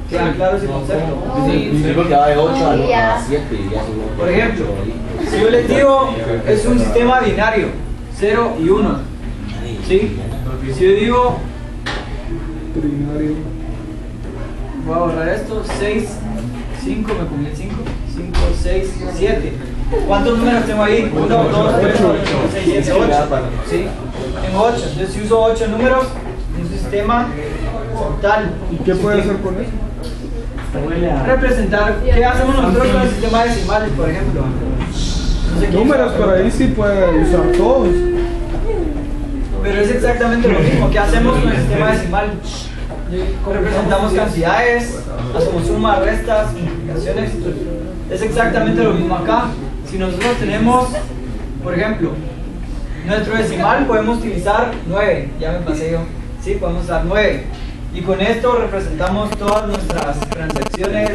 ¿Queda claro ese concepto? Sí, porque va de 8 a 7 y ya son. Por ejemplo, si yo les digo, es un sistema binario, 0 y 1. ¿Sí? Si yo digo voy a borrar esto, 6, 5, me comí el 5, 5, 6, 7. ¿Cuántos números tengo ahí? 1, 2, 3, 4, 5, 6, 7, 8. ¿Sí? Tengo 8. Entonces, si uso 8 números, un sistema total. ¿Y qué puede hacer con eso? Representar, ¿qué hacemos nosotros con el sistema decimales, por ejemplo? No sé qué Números, pero ahí sí puede usar todos. Pero es exactamente lo mismo. ¿Qué hacemos con el sistema decimal? Representamos cantidades, hacemos sumas, restas, multiplicaciones. Es exactamente lo mismo acá. Si nosotros tenemos, por ejemplo, nuestro decimal, podemos utilizar 9. Ya me pasé yo. Sí, podemos usar 9. Y con esto representamos todas nuestras transacciones,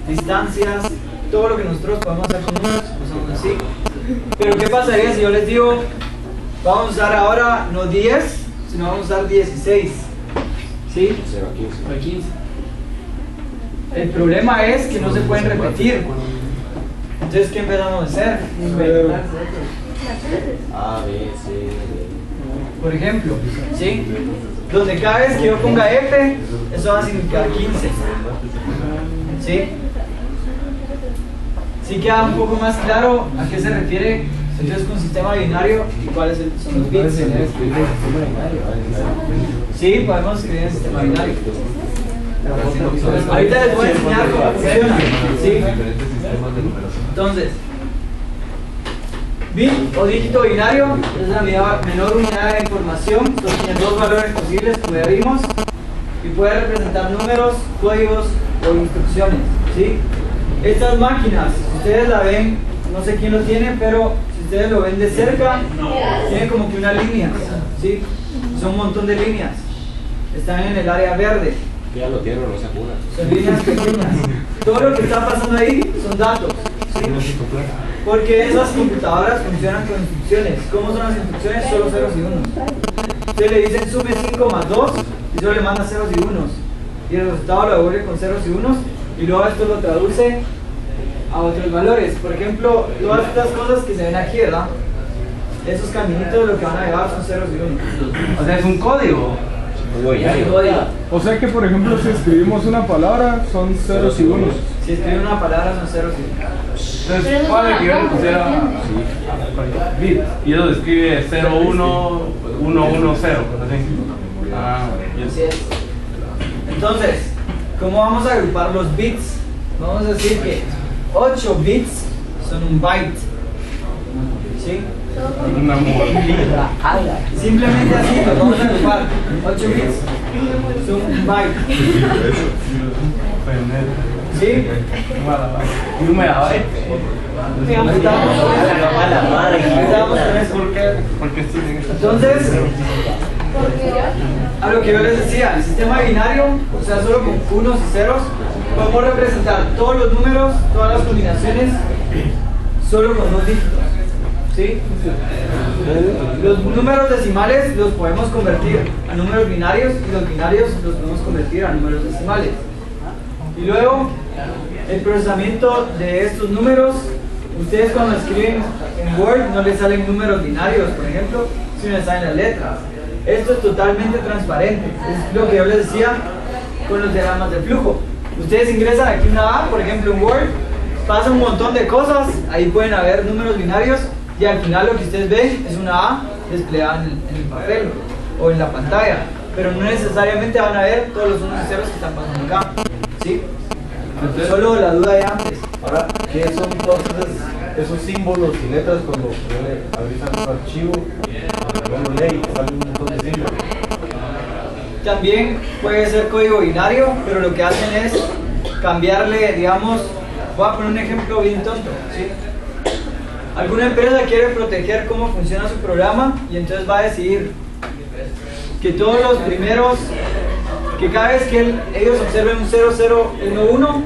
distancias, todo lo que nosotros podemos hacer con números, usamos así. Pero ¿qué pasaría si yo les digo, vamos a usar ahora no 10, sino vamos a usar 16? ¿Sí? 0 a 15. El problema es que no se pueden repetir. Entonces, ¿qué empezamos a hacer? A, B, C, D. Por ejemplo, ¿sí? Donde cada vez que yo ponga F, eso va a significar 15. ¿Sí? ¿Sí queda un poco más claro a qué se refiere entonces con sistema binario y cuáles son los bits? Sí, podemos escribir en sistema binario. Ahorita les voy a enseñar cómo funciona. ¿Sí? Entonces, bit o dígito binario es la menor unidad de información, tiene dos valores posibles, como ya vimos, y puede representar números, códigos o instrucciones. ¿Sí? Estas máquinas, si ustedes la ven, no sé quién lo tiene, pero si ustedes lo ven de cerca, tiene como que una línea, ¿sí? Son un montón de líneas, están en el área verde. Ya lo tienen, no se apuran. Son líneas pequeñas. Todo lo que está pasando ahí son datos, ¿sí? Porque esas computadoras funcionan con instrucciones. ¿Cómo son las instrucciones? Solo ceros y unos. Ustedes le dicen sume 5 más 2 y solo le manda ceros y unos. Y el resultado lo devuelve con ceros y unos y luego esto lo traduce a otros valores. Por ejemplo, todas estas cosas que se ven aquí, ¿verdad? Esos caminitos lo que van a llevar son ceros y unos. O sea, es un código. O sea que, por ejemplo, si escribimos una palabra, son ceros y unos. Si escribe una palabra son ceros y unos. Entonces, puede que yo le pusiera bit y eso escribe 0, 1, 1, 1, 0. Ah, así es. Entonces, ¿cómo vamos a agrupar los bits? Vamos a decir que 8 bits son un byte. ¿Sí? una mordida. Simplemente así, los vamos a agrupar. 8 bits son un byte. ¿Sí? Y un megabyte. Ahí estamos con eso. Entonces, a lo que yo les decía, el sistema binario, o sea, solo con unos y ceros, podemos representar todos los números, todas las combinaciones, solo con 2 dígitos. ¿Sí? Los números decimales los podemos convertir a números binarios y los binarios los podemos convertir a números decimales. Y luego, el procesamiento de estos números, ustedes cuando escriben en Word no les salen números binarios, por ejemplo, sino les salen las letras. Esto es totalmente transparente, es lo que yo les decía con los diagramas de flujo. Ustedes ingresan aquí una A, por ejemplo en Word, pasa un montón de cosas, ahí pueden haber números binarios y al final lo que ustedes ven es una A desplegada en el papel o en la pantalla, pero no necesariamente van a ver todos los unos y ceros que están pasando acá, ¿sí? Solo la duda de antes. Ahora, ¿qué son todos esos símbolos y letras cuando abrís un archivo? Cuando uno lee y sale un montón de símbolos. También puede ser código binario, pero lo que hacen es cambiarle, digamos, voy a poner un ejemplo bien tonto, ¿sí? Alguna empresa quiere proteger cómo funciona su programa y entonces va a decidir que todos los primeros, que cada vez que ellos observen un 0011,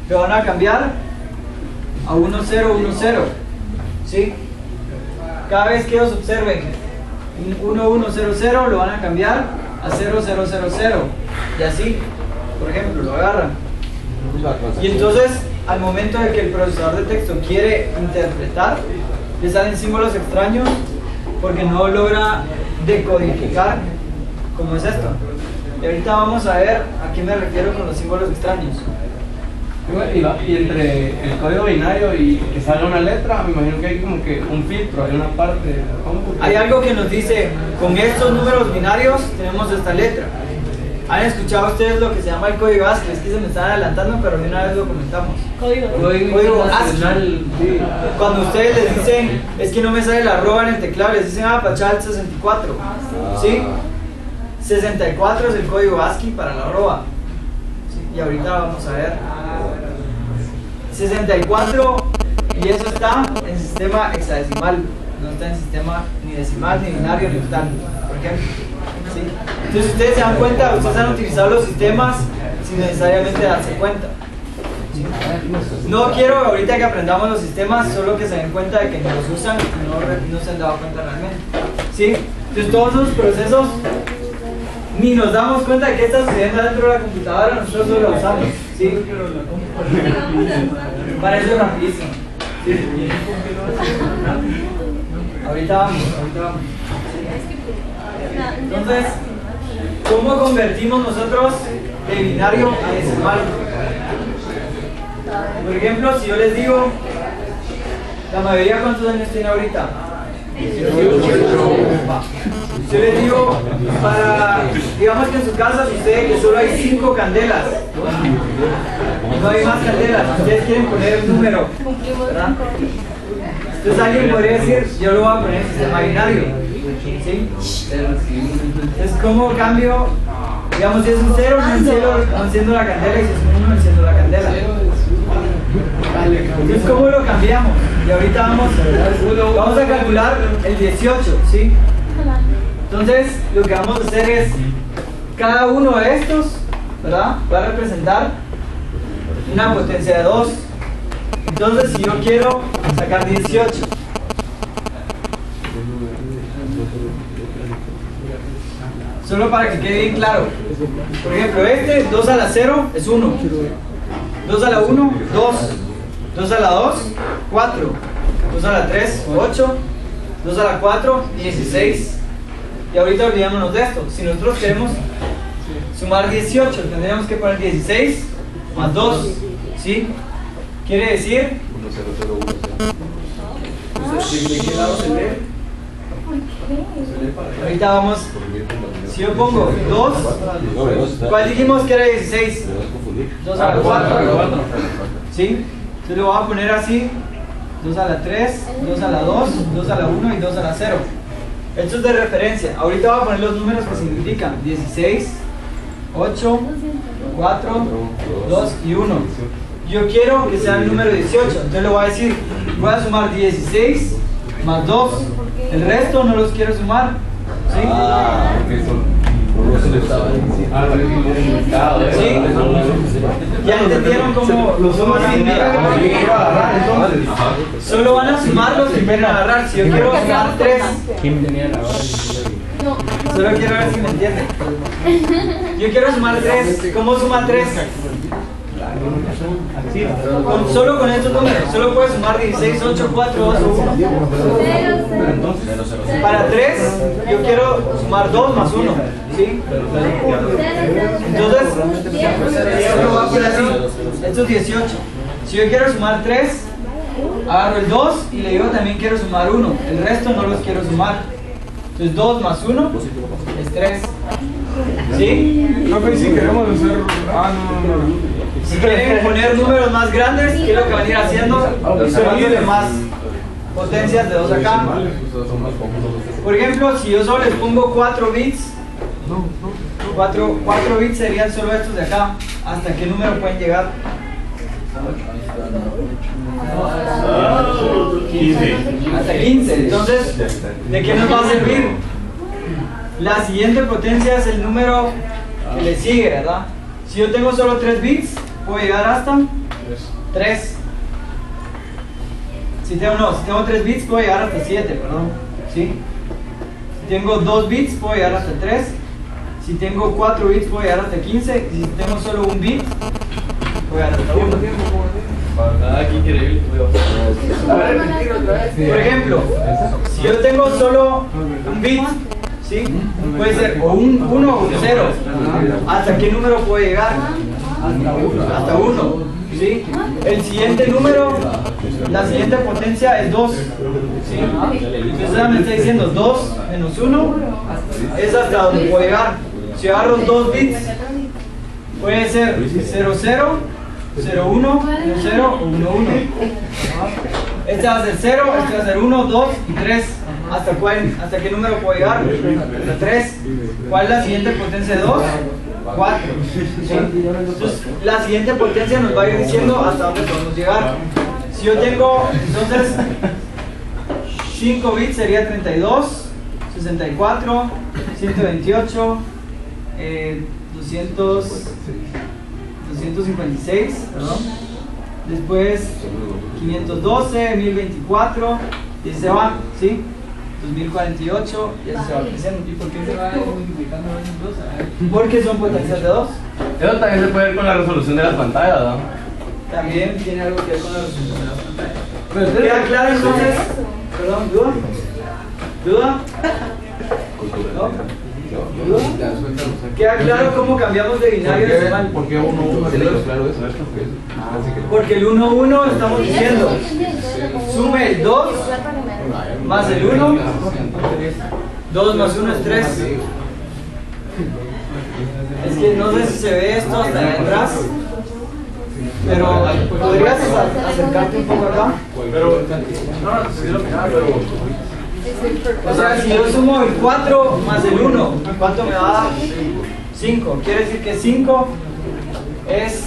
lo van a cambiar a 1010, ¿sí? Cada vez que ellos observen un 1100, lo van a cambiar a 0000 y así, por ejemplo, lo agarran. Y entonces, al momento de que el procesador de texto quiere interpretar, le salen símbolos extraños porque no logra decodificar cómo es esto. Y ahorita vamos a ver a qué me refiero con los símbolos extraños. Y entre el código binario y que salga una letra, me imagino que hay como que un filtro, hay una parte. Hay algo que nos dice, con estos números binarios tenemos esta letra. ¿Han escuchado ustedes lo que se llama el código ASCII? Es que se me están adelantando, pero de una vez lo comentamos. Código ASCII. Sí. Cuando ustedes les dicen, es que no me sale la arroba en el teclado, les dicen, Pachal 64. ¿Sí? 64 es el código ASCII para la arroba. ¿Sí? Y ahorita vamos a ver. 64, y eso está en sistema hexadecimal. No está en sistema ni decimal, ni binario, ni octal, por ejemplo. ¿Sí? Entonces ustedes se dan cuenta, ustedes han utilizado los sistemas sin necesariamente darse cuenta. ¿Sí? No quiero ahorita que aprendamos los sistemas, solo que se den cuenta de que no los usan y no se han dado cuenta realmente. ¿Sí? Entonces todos esos procesos ni nos damos cuenta de que está sucediendo dentro de la computadora, nosotros solo lo usamos. ¿Sí? Para eso es rapidísimo. ¿Sí? Ahorita vamos. Entonces, ¿cómo convertimos nosotros de binario a decimal? Por ejemplo, si yo les digo, la mayoría, ¿cuántos años tiene ahorita? 18. Si yo les digo, digamos que en su casa sucede que solo hay 5 candelas, no hay más candelas, ustedes quieren poner un número, ¿verdad? Entonces alguien podría decir, yo lo voy a poner en sistema binario. ¿Sí? Entonces, ¿cómo cambio? Digamos, si es un 0, no enciendo la candela, y si es un 1, enciendo la candela. Entonces, ¿cómo lo cambiamos? Y ahorita vamos a calcular el 18, ¿sí? Entonces, lo que vamos a hacer es, cada uno de estos, ¿verdad?, va a representar una potencia de 2. Entonces, si yo quiero sacar 18, solo para que quede bien claro, por ejemplo, 2 a la 0 es 1, 2 a la 1, 2, 2 a la 2, 4, 2 a la 3, 8, 2 a la 4, 16. Y ahorita olvidémonos de esto. Si nosotros queremos sumar 18, tendríamos que poner 16 más 2, ¿sí? Quiere decir, ¿de qué lado se lee? Ahorita vamos, si yo pongo 2, ¿cuál dijimos que era 16? 2 a la 4, ¿sí? Entonces lo voy a poner así, 2 a la 3, 2 a la 2, 2 a la 1 y 2 a la 0. Esto es de referencia. Ahorita voy a poner los números que significan 16, 8, 4, 2 y 1. Yo quiero que sea el número 18, entonces le voy a decir, voy a sumar 16 más 2. El resto no los quiero sumar. ¿Sí? ¿Sí? ¿Ya entendieron cómo lo suman a solo van a sumar los que quieren agarrar. Si yo quiero sumar 3, solo quiero ver si me entienden. Yo quiero sumar 3. ¿Cómo suma 3? Solo con estos números, solo puedes sumar 16, 8, 4, 2 o 1. Para 3, yo quiero sumar 2 más 1. ¿Sí? Entonces, esto va a poner así. Esto es 18. Si yo quiero sumar 3, agarro el 2 y le digo también quiero sumar 1. El resto no los quiero sumar. Entonces 2 más 1 es 3. ¿Sí? Profe, si queremos hacer... no. Si quieren poner números más grandes, ¿qué es lo que van a ir haciendo? Sumándole más potencias de 2 acá. Por ejemplo, si yo solo les pongo 4 bits, 4 bits serían solo estos de acá. ¿Hasta qué número pueden llegar? 15. Hasta 15. Entonces, ¿de qué nos va a servir? La siguiente potencia es el número que le sigue, ¿verdad? Si yo tengo solo 3 bits, puedo llegar hasta 3. Si tengo 3 bits, puedo llegar hasta 7, perdón. ¿Sí? Si tengo 2 bits, puedo llegar hasta 3. Si tengo 4 bits, puedo llegar hasta 15. Y si tengo solo 1 bit, puedo llegar hasta 1. Qué increíble. Por ejemplo, si yo tengo solo 1 bit, ¿sí? Puede ser o un 1 o un 0. ¿Hasta qué número puede llegar? Hasta 1, ¿sí? El siguiente número, la siguiente potencia es 2, ¿sí? Entonces me está diciendo 2 menos 1 es hasta donde puede llegar. Si agarro 2 bits, puede ser 0, 0, 0, 1, 0 o 1, 1. Este va a ser 0, este va a ser 1, 2 y 3. ¿Hasta qué número puedo llegar? Hasta 3. ¿Cuál es la siguiente potencia de 2? 4. ¿Sí? Entonces, la siguiente potencia nos va a ir diciendo hasta dónde podemos llegar. Si yo tengo, entonces, 5 bits sería 32, 64, 128, 256, perdón. Después 512, 1024, y se va, ¿sí? 2048, y así se va creciendo. ¿Y por qué se va multiplicando los dos? Porque son potencias de 2. Eso también se puede ver con la resolución de las pantallas, ¿no? También tiene algo que ver con la resolución de la pantalla. ¿Queda claro entonces? Perdón, ¿duda? ¿Duda? ¿No? ¿Queda claro cómo cambiamos de binario a decimal? ¿Por qué 1, 1? Claro, eso. Porque el 1, 1 estamos diciendo sume el 2 más el 1, 2 más 1 es 3. Es que no sé si se ve esto hasta allá atrás, pero ¿podrías acercarte un poco acá? Pero, O sea, si yo sumo el 4 más el 1, ¿cuánto me va a dar? 5. Quiere decir que 5 es...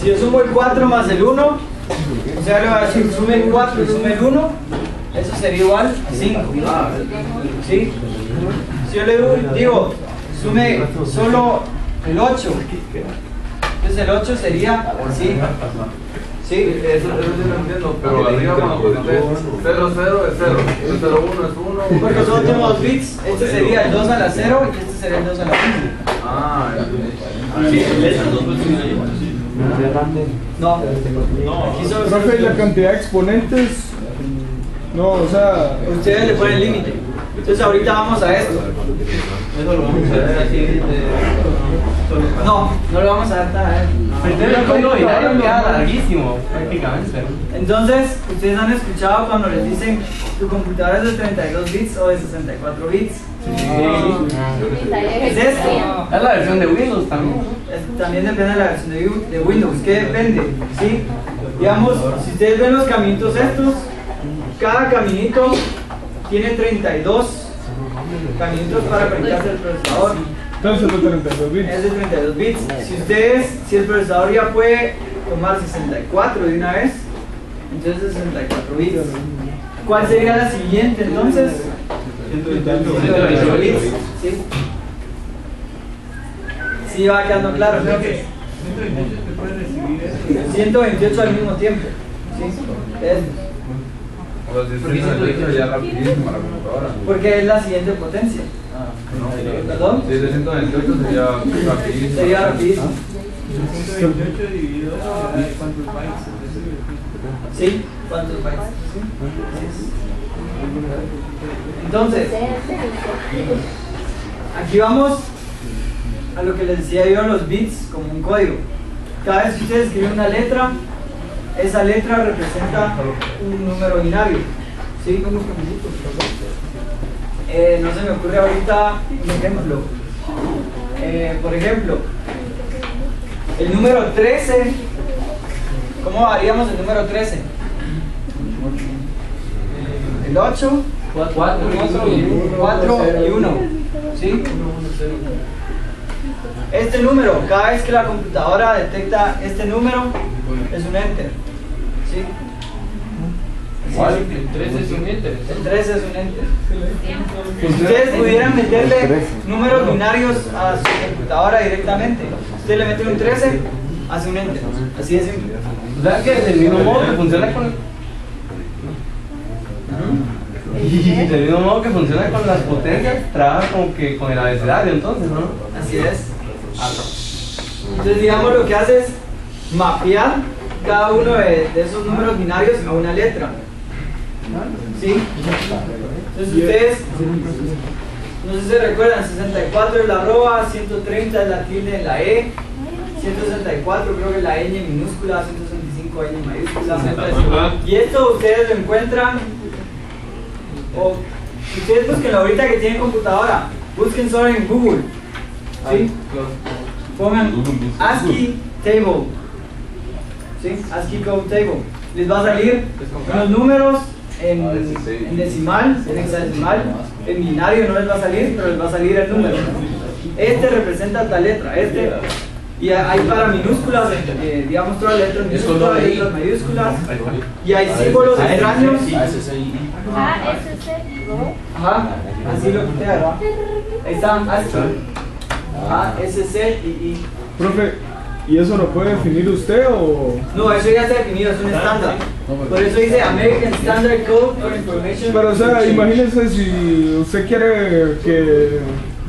Si yo sumo el 4 más el 1, o sea, le voy a decir sume el 4 y sume el 1, eso sería igual a 5. ¿Sí? Si yo le digo sume solo el 8, entonces el 8 sería así. Sí, eso sí lo entiendo, pero arriba cuando pusiste 0, 0 es 0, 0, 1 es 1. porque solo tengo 2 bits, este sería el 2 a la 0 y este sería el 2 a la 1. Ah, sí, esas dos funciones ahí. No, aquí solo Profe, la cantidad de exponentes. No, o sea. ustedes le ponen límite. Entonces ahorita vamos a esto. eso lo vamos a ver así. No, no lo vamos a dar tan. Pero el código binario queda larguísimo, prácticamente. Entonces, ustedes han escuchado cuando les dicen tu computadora es de 32 bits o de 64 bits. ¿Es esto? Es la versión de Windows también. También depende de la versión de Windows. ¿Qué depende? ¿Sí? Digamos, si ustedes ven los caminitos estos, cada caminito tiene 32 caminitos para conectarse al procesador. Entonces es de 32 bits. Es de 32 bits. Si el procesador ya puede tomar 64 de una vez, entonces 64 bits. ¿Cuál sería la siguiente entonces? 128 bits. ¿Sí? Sí, va quedando claro. Creo que 128 al mismo tiempo. ¿Sí? Porque es la siguiente potencia. ¿Perdón? Si es de 128 sería rapidísimo. Sería rapidísimo. 128 dividido ¿cuántos bytes? ¿Sí? ¿Cuántos bytes? ¿Sí? Entonces, aquí vamos a lo que les decía yo, los bits como un código. Cada vez que ustedes escriben una letra, esa letra representa un número binario. ¿Sí? No se me ocurre ahorita un ejemplo. Por ejemplo, el número 13. ¿Cómo haríamos el número 13? El 8, 4 y 1. ¿Sí? Este número, cada vez que la computadora detecta este número, es un enter. ¿Sí? El 13 es un enter. El 13 es un enter. Si ustedes pudieran meterle números binarios a su computadora directamente, usted le mete un 13, hace un enter. Así de simple. O sea que del mismo modo que funciona con... Del mismo modo que funciona con las potencias, trabaja como que con el abecedario entonces, ¿no? Así es. Entonces digamos lo que hace es mapear cada uno de esos números binarios a una letra. ¿Sí? Entonces ustedes, no sé si se recuerdan, 64 es la arroba, 130 es la tilde en la E, 164 creo que es la ñ minúscula, 165 ñ mayúscula. Y esto ustedes lo encuentran, o ustedes busquen ahorita que tienen computadora, busquen solo en Google, ¿sí? Pongan ASCII table, ¿sí? ASCII code table. Les va a salir los números en decimal, en hexadecimal, en binario no les va a salir, pero les va a salir el número. Este representa tal letra, este. Y hay para minúsculas, digamos todas las letras minúsculas, letras mayúsculas, y hay símbolos extraños. Ajá, así lo quité, ¿verdad? Ahí están, ASC y I. Profe, ¿y eso lo puede definir usted o...? No, eso ya está definido, es un estándar. Por eso dice American Standard Code for Information. Pero o sea, imagínese si usted quiere que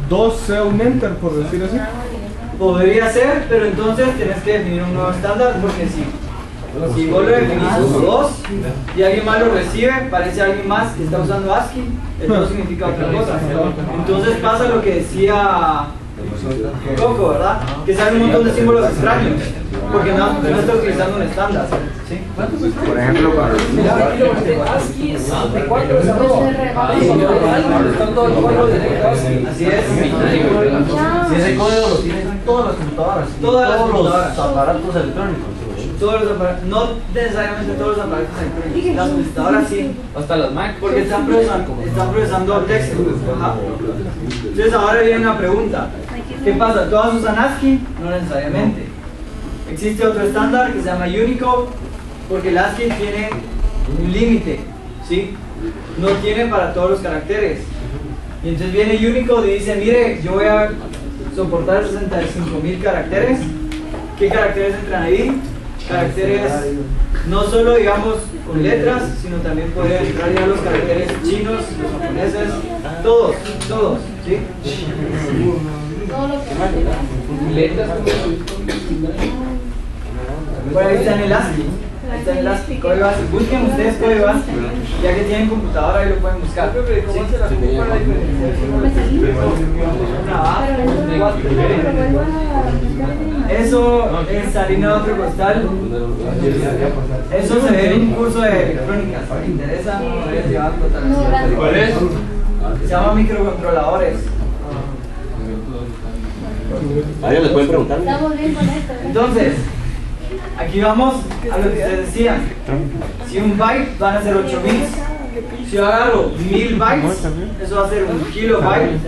2 sea un enter, por decir así. Podría ser, pero entonces tenés que definir un nuevo estándar, porque si vos lo definís como 2 y alguien más lo recibe, parece alguien más que está usando ASCII, el 2 significa otra cosa. Entonces pasa lo que decía Coco, ¿verdad? Que sale un montón de símbolos extraños, porque no está utilizando un estándar. ¿Sí? Por ejemplo, ASCII es 64 es arroba. Están todos los códigos de ASCII. Así es. Si ese código lo tienen todas las computadoras, todos los aparatos electrónicos. Todos los aparatos, no necesariamente todos los aparatos electrónicos, las computadoras sí, Hasta las Mac. porque están procesando texto. Ajá. Entonces ahora viene una pregunta. ¿Qué pasa? ¿Todas usan ASCII? No necesariamente. Existe otro estándar que se llama Unicode, porque el ASCII tiene un límite, ¿sí? No tiene para todos los caracteres. Y entonces viene Unicode y dice, mire, yo voy a soportar 65.000 caracteres. ¿Qué caracteres entran ahí? Caracteres no solo digamos con letras, sino también podrían entrar ya los caracteres chinos, los japoneses, todos, ¿sí? Letras Bueno, ahí está en el ASCII. Ahí está en el ASCII, código ASCII. Busquen ustedes código ASCII, ya que tienen computadora ahí lo pueden buscar. ¿Cómo se la ocupa la Eso es harina de otro costal. Eso se ve en un curso de electrónica. Si te interesa, podrías llevar total. ¿Cuál es? Se llama microcontroladores. ¿Alguien les puede preguntar? Estamos bien con esto. Entonces, aquí vamos a lo que ustedes decían. Si un byte van a ser 8 bits. Si yo agarro 1000 bytes, eso va a ser un kilobyte.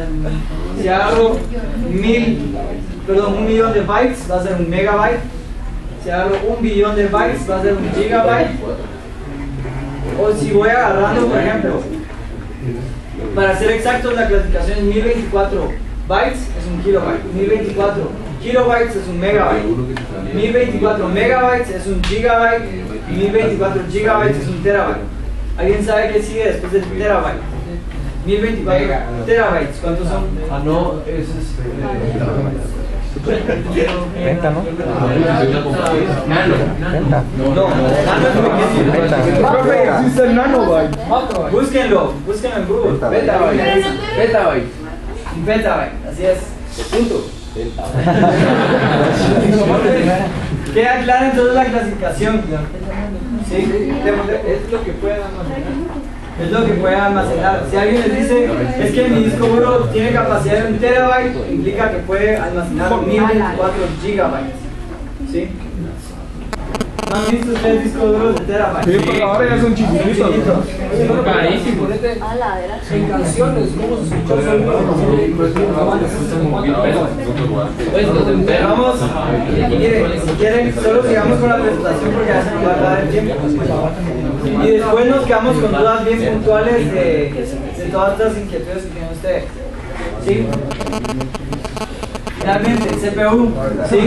Si agarro 1 millón de bytes, va a ser un megabyte. Si agarro 1 billón de bytes, va a ser un gigabyte. O si voy agarrando, por ejemplo, para ser exactos, la clasificación es 1024 bytes es un kilobyte, 1024 kilobytes es un megabyte, 1024 megabytes es un gigabyte y 1024 gigabytes es un terabyte. ¿Alguien sabe qué sigue después del terabyte? 1024 terabytes, ¿cuántos son? Ah, no, ese es... Venta, ¿no? Venta. No, nano es pequeño. Profe, existe el nanobyte. Búsquenlo en Google. Petabyte. Un petabyte, así es. Punto. Queda clara entonces la clasificación. ¿Sí? Es lo que puede almacenar. Es lo que puede almacenar. Si alguien les dice, es que mi disco duro tiene capacidad de 1 terabyte, implica que puede almacenar 1024 gigabytes. ¿Sí? ¿No han visto ustedes discos duros de terabyte? Sí, pero ahora ya son chiquititos. Carísimo. A la era. En canciones, ¿cómo se escucha sonido? Pero vamos, mire, si quieren, solo sigamos con la presentación porque ya se nos va a acabar el tiempo. Y después nos quedamos con dudas bien puntuales de todas estas inquietudes que tienen ustedes. ¿Sí? Finalmente, CPU. ¿Sí?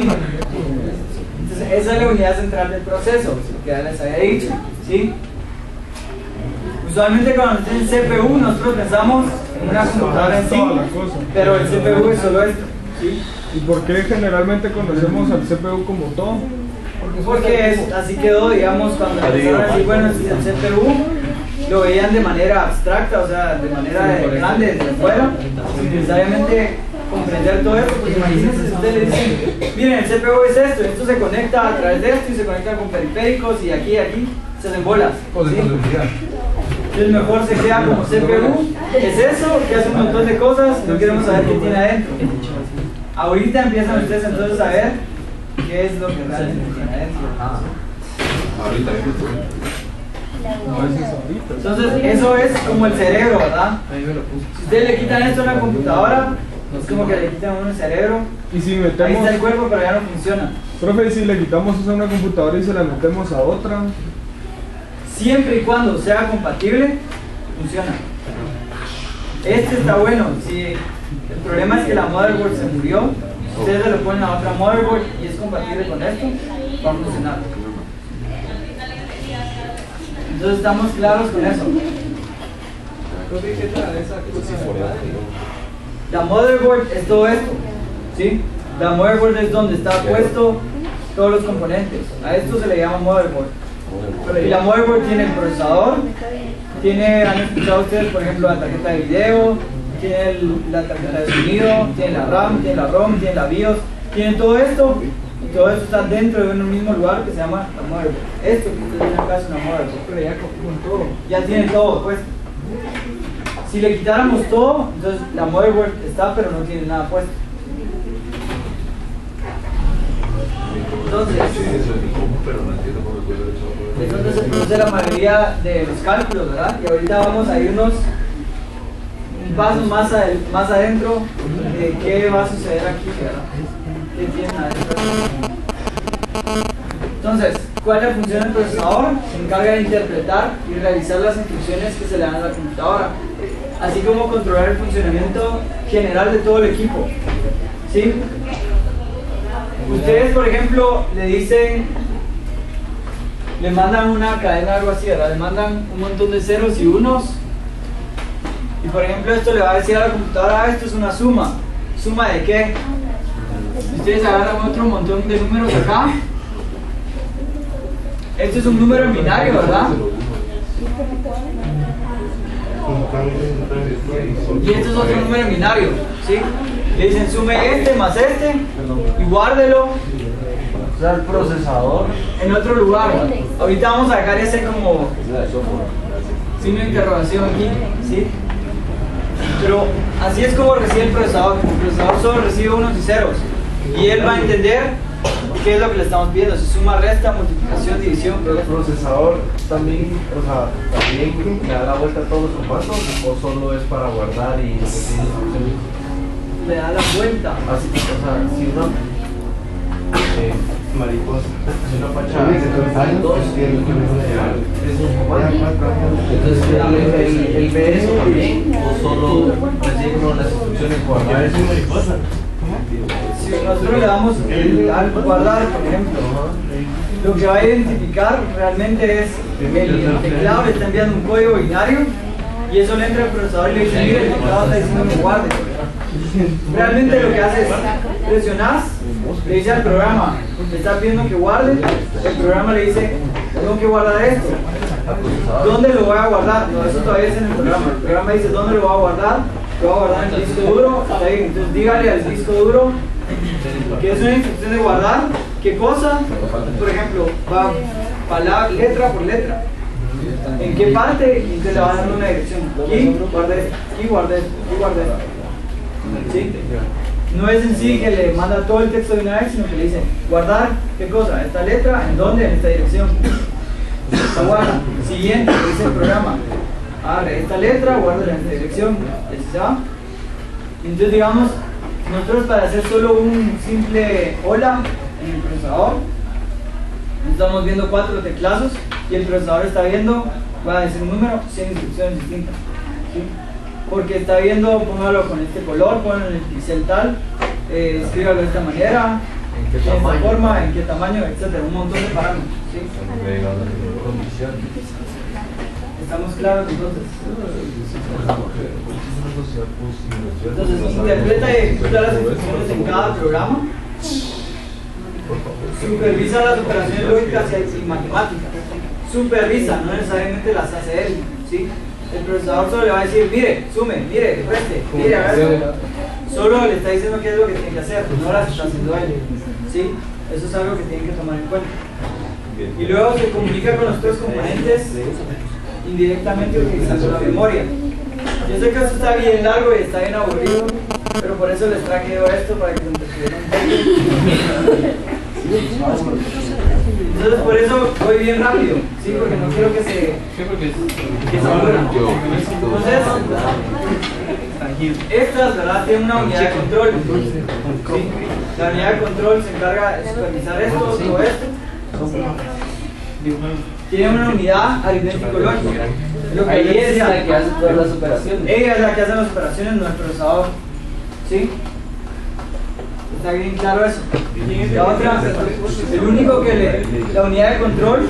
Entonces, esa es la unidad central del proceso, lo que ya les había dicho. ¿Sí? Usualmente cuando en CPU nosotros pensamos en una computadora en sí, pero el CPU es solo esto. ¿Sí? ¿Y por qué generalmente conocemos al CPU como todo? Porque así quedó, digamos, cuando empezaron a decir, bueno, si el CPU lo veían de manera abstracta, o sea, de manera grande, desde fuera, sin necesariamente comprender todo esto. Pues imagínense si ustedes le dicen, miren, el CPU es esto, esto se conecta a través de esto y se conecta con periféricos y aquí, se hacen bolas, ¿sí? Entonces mejor se queda como CPU, es eso, que hace un montón de cosas, no queremos saber qué tiene adentro. Ahorita empiezan ustedes entonces a ver qué es lo que realmente tiene adentro. Entonces eso es como el cerebro, ¿verdad? Si ustedes le quitan esto a una computadora, es como que le quitan un cerebro. Y si Ahí metemos, está el cuerpo, pero ya no funciona. profe, y si le quitamos eso a una computadora y se la metemos a otra, Siempre y cuando sea compatible, funciona. Este está bueno. Si el problema es que la motherboard se murió, ustedes se lo ponen a otra motherboard y es compatible con esto, va a funcionar. Entonces estamos claros con eso. ¿Qué tal esa cosa? La motherboard es todo esto, ¿sí? La motherboard es donde está puesto todos los componentes. A esto se le llama motherboard. Y la motherboard tiene el procesador, han escuchado ustedes, por ejemplo, la tarjeta de video, tiene la tarjeta de sonido, tiene la RAM, tiene la ROM, tiene la BIOS, tiene todo esto, y todo esto está dentro de un mismo lugar que se llama la motherboard. Esto que ustedes ven acá es una motherboard, pero ya con todo, ya tiene todo puesto. Si le quitáramos todo, entonces la motherboard está, pero no tiene nada puesto. Entonces, eso se produce la mayoría de los cálculos, ¿verdad? Y ahorita vamos a irnos un paso más adentro de qué va a suceder aquí, ¿verdad? ¿Qué tienen adentro? Entonces, ¿cuál es la función del procesador? Se encarga de interpretar y realizar las instrucciones que se le dan a la computadora, así como controlar el funcionamiento general de todo el equipo, ¿sí? Ustedes, por ejemplo, le mandan una cadena, algo así, ¿verdad? Le mandan un montón de ceros y unos. Y por ejemplo, esto le va a decir a la computadora, esto es una suma. ¿Suma de qué? Si ustedes agarran otro montón de números acá. Esto es un número en binario, ¿verdad? Y esto es otro número en binario, ¿sí? Le dicen sume este más este y guárdelo. O sea, el procesador. En otro lugar. Ahorita vamos a dejar ese como signo de interrogación aquí, ¿sí? Pero así es como recibe el procesador. El procesador solo recibe unos y ceros. Y él va a entender qué es lo que le estamos pidiendo. Si suma, resta, multiplicación, división. ¿El procesador también, también le da la vuelta a todos los comandos o solo es para guardar y le da la vuelta? Así, si una mariposa, si una facha entonces él ve eso también o solo recibe como las instrucciones guardar. Es mariposa. Si nosotros le damos al guardar, por ejemplo, lo que va a identificar realmente es el teclado le está enviando un código binario y eso le entra al procesador y le dice, mire, el teclado está diciendo que guarde. Realmente lo que hace es presionás, le dice al programa, le está pidiendo que guarde, el programa le dice, tengo que guardar esto. ¿Dónde lo voy a guardar? No, eso todavía es en el programa dice, ¿dónde lo voy a guardar? Lo voy a guardar en el disco duro, está bien, entonces dígale al disco duro que es una instrucción de guardar, ¿qué cosa? Por ejemplo, va letra por letra. ¿En qué parte? Y entonces le va a dar una dirección. Aquí guardé, aquí guardé, aquí guardé. ¿Sí? No es en sí que le manda todo el texto de una vez, sino que le dice, guardar, ¿qué cosa? ¿Esta letra? ¿En dónde? En esta dirección. Se guarda. Siguiente, dice el programa. Abre esta letra, guárdala en esta dirección. ¿Se va? Entonces, digamos, nosotros para hacer solo un simple hola en el procesador, estamos viendo 4 teclazos y el procesador está viendo, va a decir un número, 100 instrucciones distintas. ¿Sí? Porque está viendo, póngalo con este color, póngalo en el pixel tal, escríbalo de esta manera, en esta forma, en qué tamaño, etcétera, un montón de parámetros. ¿Sí? ¿Estamos claros entonces? Entonces, interpreta y ejecuta las instrucciones en cada programa. Supervisa las operaciones lógicas y matemáticas. Supervisa, no necesariamente las hace él. ¿sí? El procesador solo le va a decir, mire, sume, mire, reste, mire, haga esto. Solo le está diciendo qué es lo que tiene que hacer, no las está haciendo él, ¿sí? Eso es algo que tienen que tomar en cuenta. Y luego se comunica con los otros componentes indirectamente utilizando la memoria. Yo sé que esto está bien largo y está bien aburrido, pero por eso les traje esto para que se entretuvieran. Entonces por eso voy bien rápido, ¿sí? Porque no quiero que se aburran. Entonces, estas, ¿verdad? Tienen una unidad de control, ¿sí? La unidad de control se encarga de supervisar esto, todo esto. Tiene una unidad aritmético-lógica. Lo que ahí es la que hace todas las operaciones. Ella es la que hace las operaciones, no el procesador. ¿Sí? ¿Está bien claro eso? La otra, el único que la unidad de control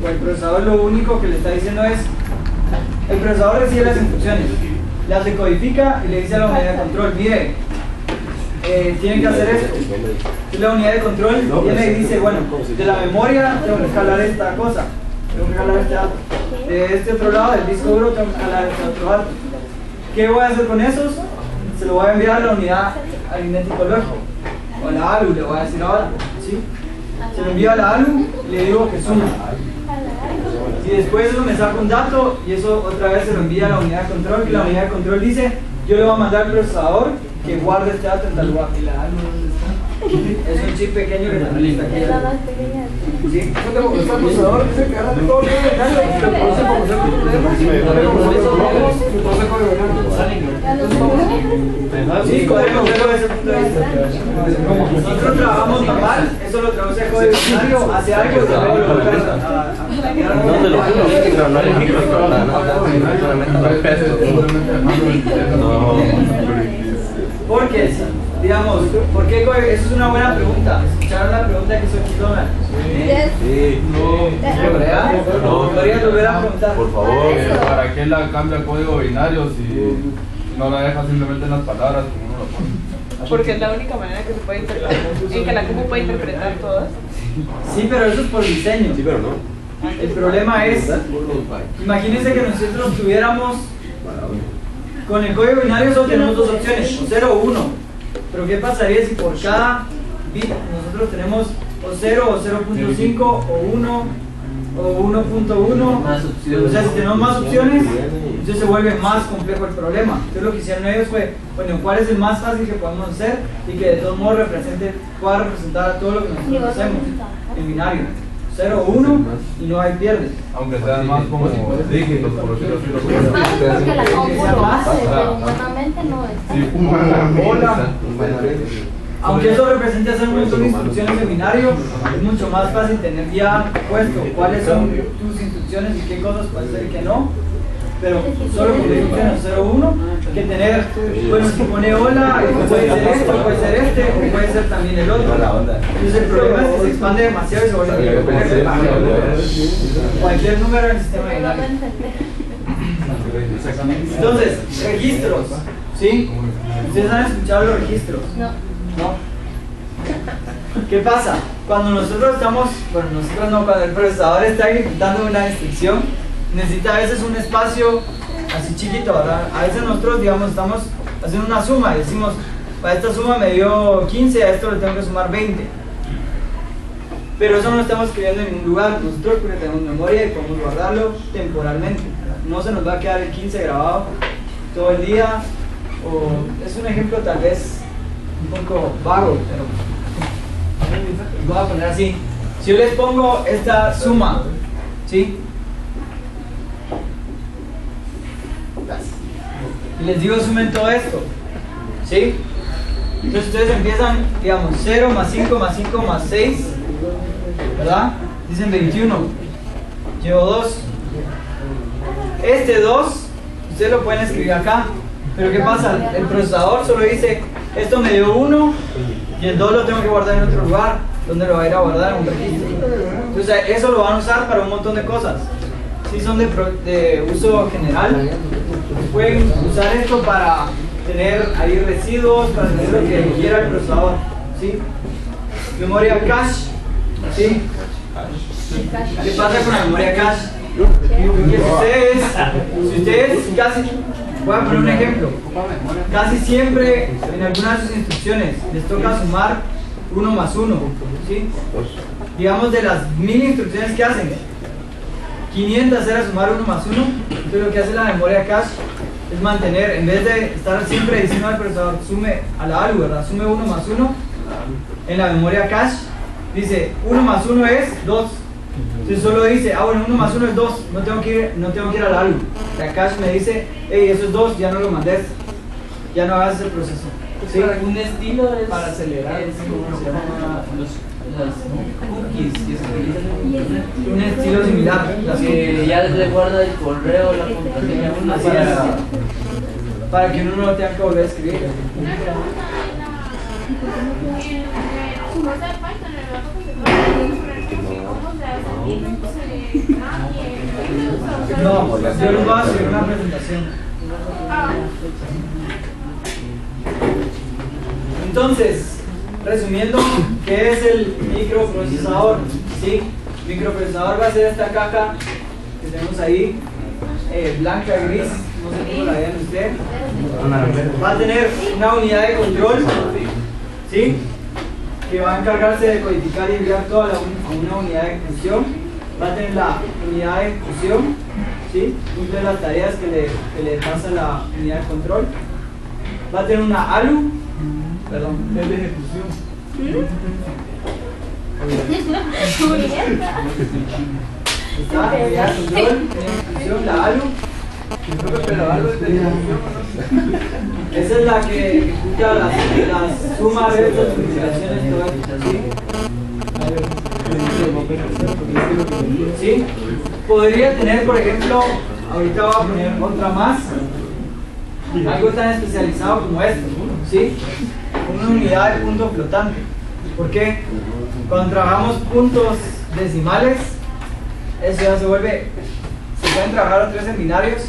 o el procesador lo único que le está diciendo es, el procesador recibe las instrucciones, las decodifica y le dice a la unidad de control, mire, tienen que hacer esto. Entonces la unidad de control viene y dice, bueno, de la memoria tengo que jalar esta cosa, tengo que jalar este dato. De este otro lado, del disco duro, tengo que jalar este otro dato. ¿Qué voy a hacer con esos? Se lo voy a enviar a la unidad aritmético-lógica. O a la ALU, le voy a decir ahora. ¿Sí? Se lo envío a la ALU y le digo que suma. Y después eso me saca un dato y eso otra vez se lo envía a la unidad de control. Y la unidad de control dice, yo le voy a mandar al procesador que guarde este dato en tal lugar. ¿Y la ALU dónde está? Es un chip pequeño que también está aquí. Es la más pequeña. ¿Sí? El procesador dice que haga todo bien, Sí, podemos verlo desde ese punto de vista. Nosotros trabajamos normal, eso lo traduce a código binario, hace algo y luego lo vuelve a cambiar. No, de lo micro, no hay micro, Porque, digamos, ¿por qué? Eso es una buena pregunta. ¿Escucharon la pregunta que hizo aquí Donald? Sí. ¿Podrías volver a preguntar? Por favor. ¿Para qué la cambia el código binario si no la deja simplemente en las palabras como uno lo pone? Porque es la única manera que se puede interpretar, en que la compu puede interpretar todas. Sí, pero eso es por diseño. Sí, pero no. El problema es, imagínense que nosotros tuviéramos, con el código binario solo tenemos dos opciones, o 0 o 1. Pero ¿qué pasaría si por cada bit nosotros tenemos o 0 o 0.5 o 1 o 1.1? Más opciones. O sea, si tenemos más opciones, entonces se vuelve más complejo el problema. Entonces lo que hicieron ellos fue, bueno, ¿cuál es el más fácil que podemos hacer y que de todos modos pueda representar a todo lo que nosotros hacemos en binario? 0 o 1 y no hay pierde. Aunque sean más como dígitos, por decirlo así. Es más porque la compu sea lo más, hace, pero humanamente no es. Hola. Aunque eso represente hacer un montón de instrucciones en binario, es mucho más fácil tener ya puesto cuáles son tus instrucciones y qué cosas puedes hacer y qué no. Pero solo con instrucciones 0 1 que tener, bueno, si pone hola, puede ser esto, puede ser este, o puede ser también el otro. Entonces el problema es que se expande demasiado y se vuelve muy complejo. Cualquier número en el sistema binario. Entonces, registros, ¿sí? ¿Ustedes han escuchado los registros? No. ¿No? ¿Qué pasa? Cuando nosotros estamos, bueno, nosotros no, cuando el procesador está ejecutando una instrucción, necesita a veces un espacio así chiquito, ¿verdad? A veces nosotros, digamos, estamos haciendo una suma y decimos, para esta suma me dio 15, a esto le tengo que sumar 20. Pero eso no lo estamos escribiendo en ningún lugar, nosotros porque tenemos memoria y podemos guardarlo temporalmente. No se nos va a quedar el 15 grabado todo el día, o es un ejemplo tal vez un poco vago, pero voy a poner así. Si yo les pongo esta suma, ¿sí? Y les digo sumen todo esto, ¿sí? Entonces ustedes empiezan, digamos, 0 más 5 más 5 más 6, ¿verdad? Dicen 21. Llevo 2. Este 2, ustedes lo pueden escribir acá. Pero ¿qué pasa? El procesador solo dice, esto me dio 1 y el 2 lo tengo que guardar en otro lugar. ¿Dónde lo va a ir a guardar? En un registro. Entonces eso lo van a usar para un montón de cosas. Si son de uso general, pueden usar esto para tener ahí residuos, para tener lo que quiera el procesador, ¿sí? Memoria cache, ¿sí? ¿Qué pasa con la memoria cache? Si ustedes casi, voy a poner un ejemplo, casi siempre en algunas de sus instrucciones les toca sumar 1 más 1, ¿sí? Digamos de las 1000 instrucciones que hacen, 500 era sumar 1 más 1, entonces lo que hace la memoria cache es mantener, en vez de estar siempre diciendo al procesador sume a la ALU, ¿verdad? Sume 1 más 1, en la memoria cache dice 1 más 1 es 2. Entonces solo dice, bueno, 1 más 1 es 2, no tengo que ir a la ALU. La cache me dice, hey, eso es 2, ya no lo mandes, ya no hagas ese proceso. ¿Sí? Un estilo es para acelerar, es como se llama las cookies que se utilizan un estilo similar, las que ya le guarda el correo, la contraseña, una para que uno no lo tenga que volver a escribir. Una pregunta en su cosa de Python, en el banco que cómo se hace Linux, nadie. No, yo les voy a hacer una presentación. Entonces, resumiendo, ¿qué es el microprocesador? ¿Sí? Microprocesador va a ser esta caja que tenemos ahí, blanca, gris, no sé cómo la vean ustedes. Va a tener una unidad de control, ¿sí? Que va a encargarse de codificar y enviar toda a una unidad de ejecución. Va a tener la unidad de ejecución, ¿sí? Cumple las tareas que le pasa la unidad de control. Va a tener una ALU, perdón, es de ejecución. Está la unidad de control, ejecución, la ALU. Pero algo es de ejecución. Esa es la que ejecuta las sumas, restas, multiplicaciones, todo esto, ¿sí? ¿Sí? Podría tener, por ejemplo, ahorita voy a poner otra más, algo tan especializado como esto, ¿sí? Una unidad de punto flotante. ¿Por qué? Cuando trabajamos puntos decimales, eso ya se pueden trabajar a 3 en binarios,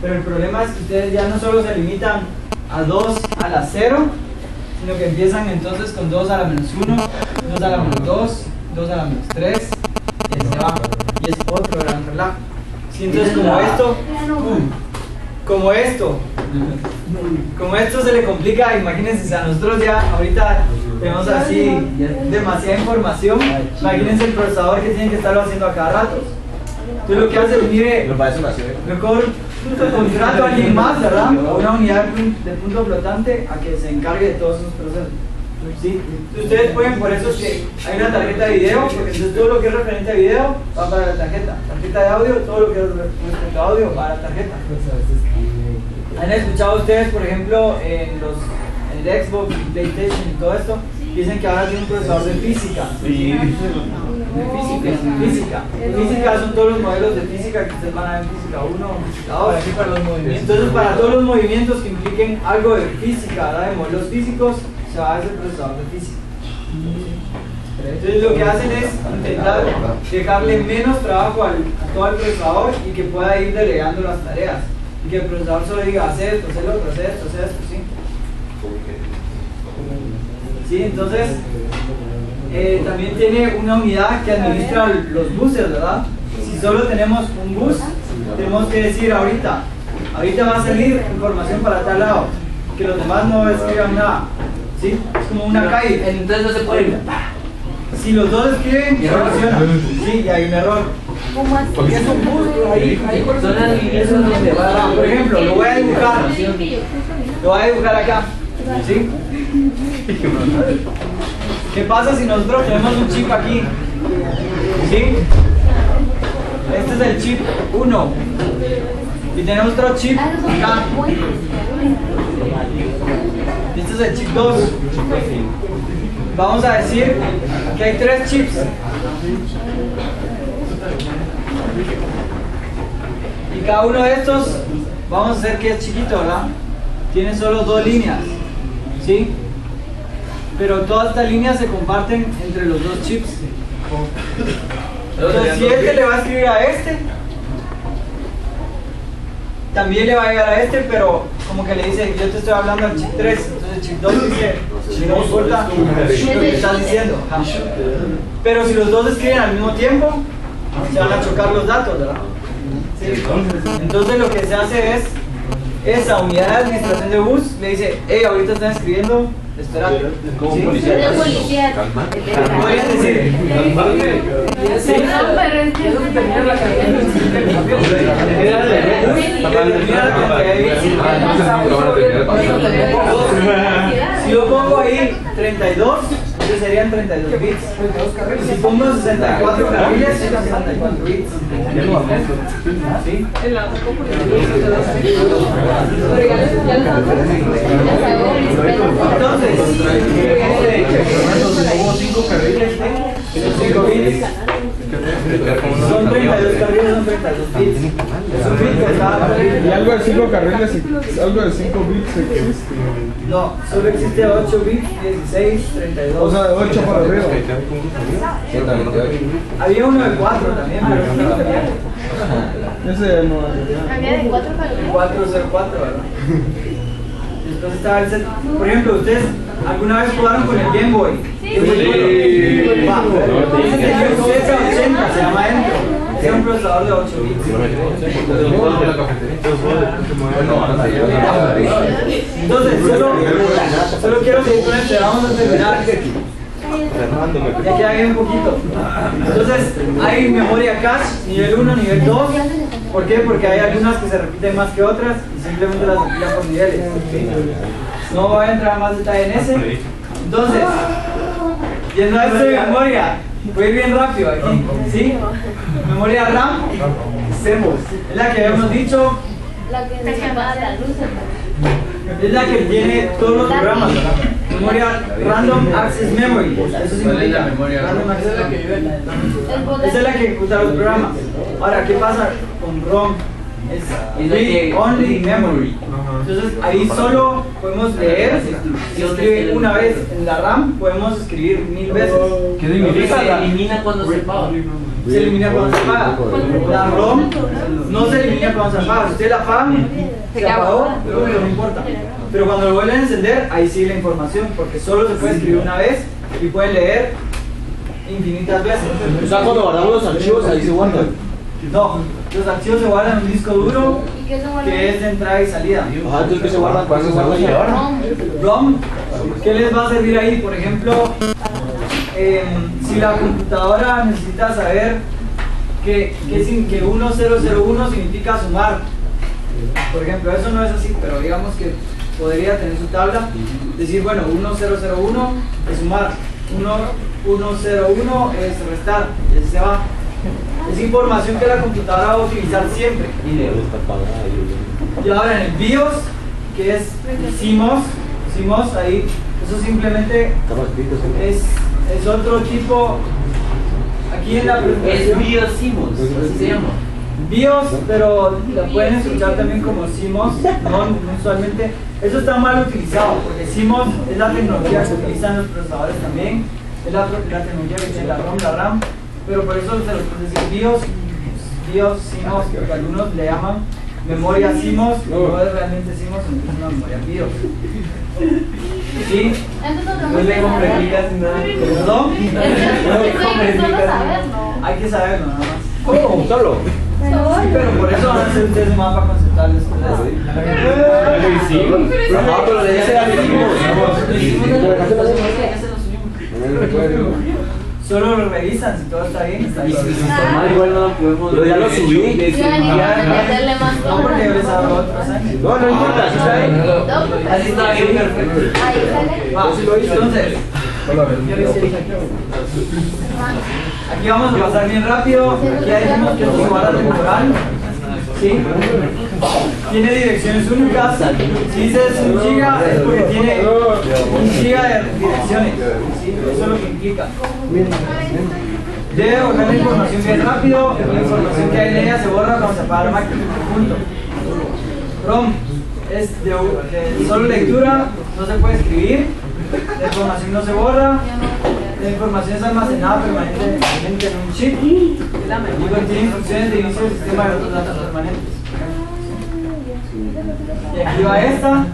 pero el problema es que ustedes ya no solo se limitan a 2 a la 0, sino que empiezan entonces con 2 a la menos 1, 2 a la menos 2, 2 a la menos 3, y ahí se va, y es otro gran relajo. ¿Sí? Entonces como esto se le complica, imagínense, si a nosotros ya ahorita tenemos así demasiada información, imagínense el procesador que tiene que estarlo haciendo a cada rato. Entonces lo que hace es, mire, mejor contrato a alguien más, ¿verdad? A una unidad de punto flotante a que se encargue de todos esos procesos. ¿Sí? Ustedes pueden, por eso es que hay una tarjeta de video, porque entonces todo lo que es referente a video va para la tarjeta de audio, todo lo que es respecto a audio va a la tarjeta. ¿Han escuchado ustedes, por ejemplo, en el Xbox, PlayStation y todo esto? Dicen que ahora tiene un procesador de física. Sí. Física son todos los modelos de física que ustedes van a ver en física 1 o física 2. Entonces, para todos los movimientos que impliquen algo de física, ¿verdad? De modelos físicos, se va a hacer procesador de física. Entonces, lo que hacen es intentar dejarle menos trabajo a todo el procesador y que pueda ir delegando las tareas. Y que el procesador solo diga, hacer esto, hacer lo otro, hacer esto, ¿sí? ¿Sí? Entonces, también tiene una unidad que administra los buses, ¿verdad? Si solo tenemos un bus, tenemos que decir ahorita va a salir información para tal lado, que los demás no escriban nada, ¿sí? Es como una calle. Entonces no se puede ir. Si los dos escriben, funciona. Sí, y hay un error. ¿Cómo así? Porque es un bus, ahí Son las líneas donde va. por ejemplo, lo voy a dibujar acá, ¿sí? ¿Qué pasa si nosotros tenemos un chip aquí? ¿Sí? Este es el chip 1 y tenemos otro chip acá. Este es el chip 2. Vamos a decir que hay 3 chips y cada uno de estos vamos a hacer que es chiquito, ¿verdad? Tiene solo 2 líneas, ¿sí? Pero todas estas líneas se comparten entre los 2 chips. Entonces, si este le va a escribir a este, también le va a llegar a este, pero como que le dice, yo te estoy hablando al chip 3, entonces el chip 2 dice, si no me importa lo que estás diciendo. Ajá. Pero si los dos escriben al mismo tiempo, se van a chocar los datos, ¿verdad? Sí. Entonces lo que se hace es, esa unidad de administración de bus le dice, hey, ahorita están escribiendo, espérate. Como ¿Sí? policía. El policía. Podrían decir, sí, No, pero es que si yo pongo ahí 32, entonces serían 32 bits. Si pongo 64 carriles, serían 64 bits. ¿Sí? Entonces, Como 5 carriles. 5 bits. Son 32 carriles, son 32 bits. Es un bit por cada carril. Y algo de 5 carriles, algo de 5 bits existe. No, solo existe 8 bits, 16, 32. O sea, de 8 para arriba. Había uno de 4 también, pero no lo tenía. Ese no. había de 4 carriles. 404, ¿verdad? Después estaba el set. Por ejemplo, ¿ustedes alguna vez jugaron con el Game Boy? Sí. Va, ese tenía un Z80, se llama dentro. Es un procesador de 8 bits. Entonces, solo quiero seguir con este, vamos a terminar. Ya queda bien un poquito. Entonces, hay memoria cache, nivel 1, nivel 2. ¿Por qué? Porque hay algunas que se repiten más que otras y simplemente las multiplican por niveles. No voy a entrar a más detalle en ese. Entonces, yendo a esto de memoria, voy a ir bien rápido aquí. ¿Sí? Memoria RAM, es la que habíamos dicho, La que se apaga la luz. es la que tiene todos los programas. Memoria Random Access Memory. Eso significa Random Access Memory. Esa es la que ejecuta los programas. Ahora, ¿qué pasa con ROM? Es Read Only Memory. Entonces ahí solo podemos leer y escribir una vez. En la RAM podemos escribir 1000 veces. ¿Qué significa? Se elimina cuando se apaga. Se elimina cuando se apaga. La ROM no se elimina cuando se apaga. Si usted la apaga, se apagó, pero no importa. Pero cuando lo vuelven a encender, ahí sigue la información, porque solo se puede escribir una vez y pueden leer infinitas veces. O sea, cuando guardamos los archivos, ahí se guardan. No, los archivos se guardan en un disco duro que es de entrada y salida. Ajá, entonces ¿qué se guardan? ¿Cuál se guarda ahora? ROM, ¿qué les va a servir ahí? Por ejemplo, si la computadora necesita saber que 1001 significa sumar. Por ejemplo, eso no es así, pero digamos que podría tener su tabla, decir, bueno, 1001 es sumar, 101 es restar, y así se va. Es información que la computadora va a utilizar siempre. Y ahora en el BIOS, que es CMOS ahí, eso simplemente es otro tipo. Aquí en la presentación Es BIOS-CMOS, así se llama. BIOS, pero la pueden escuchar también como CMOS, no usualmente. Eso está mal utilizado, porque CMOS es la tecnología que utilizan los procesadores también, es la tecnología que tiene la ROM, la RAM, pero por eso se los puede decir BIOS, CMOS, porque algunos le llaman memoria CMOS, no es realmente CMOS, sino es una memoria BIOS. ¿Sí? No le complicas nada. ¿Perdón? Hay que saberlo nada más. ¿Cómo? ¿Solo? Sí, pero por eso van a hacer ustedes un mapa conceptual después. Ajá, pero le dice a Solo lo revisan, si todo está bien, está bien. Igual no lo podemos. Pero ya lo subí. No, porque yo les abro otros años. No, no importa, si está bien. Así está bien, perfecto. Va, entonces, aquí vamos a pasar bien rápido. Aquí ya dijimos que esto es igual a temporal. ¿Sí? Tiene direcciones únicas. Si dices 1 giga es porque tiene 1 giga de direcciones. ¿Sí? Eso es lo que implica. Debe borrar la información bien rápido. La información que hay en ella se borra cuando se apaga la máquina. Punto. ROM es de solo lectura, no se puede escribir. La información no se borra. La información es almacenada permanentemente en un chip y contiene instrucciones de inicio del sistema de otros datos permanentes. Y aquí va esta.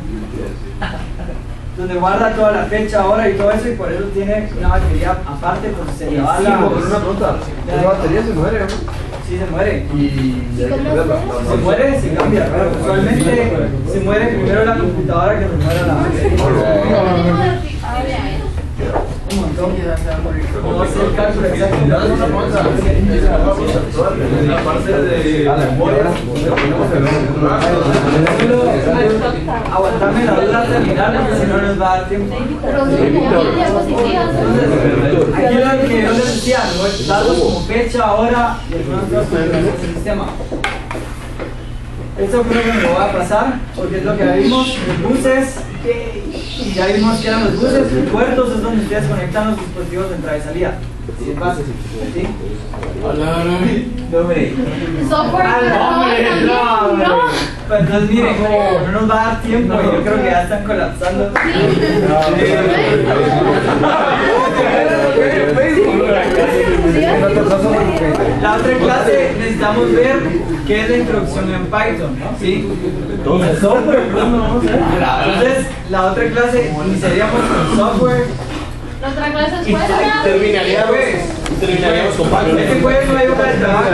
donde guarda toda la fecha, hora y todo eso, y por eso tiene una batería aparte, porque se le va Sí, la... pero una pregunta. La batería se muere, ¿no? Sí, se muere. Y hay que cambiarla. Se muere, se cambia, pero usualmente se muere primero la computadora que se muere la batería. Un montón. No sé el cálculo exacto. En la parte de la memoria, aguantarme la duda terminal, porque si no nos va a dar tiempo. Aquí lo que yo les decía, datos como fecha, hora y algunas cosas con el sistema. Esto creo que me lo voy a pasar, porque es lo que vimos, los buses, y ya vimos que eran los buses, los puertos es donde ustedes conectan los dispositivos de entrada y salida. ¿Sí? ¿Sí? No, hombre. No. Pues entonces miren, no nos va a dar tiempo y yo creo que ya están colapsando. La otra clase necesitamos ver qué es la introducción en Python, ¿sí? Entonces, la otra clase iniciaríamos con software. La otra clase es fuerza. Terminaríamos con Python. Este jueves no hay hoja de trabajo.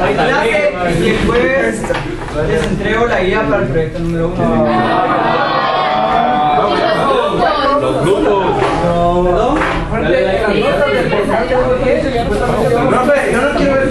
Hay clase y el jueves les entrego la guía para el proyecto número 1. Los grupos. ¿Perdón? Profe, yo no quiero ver.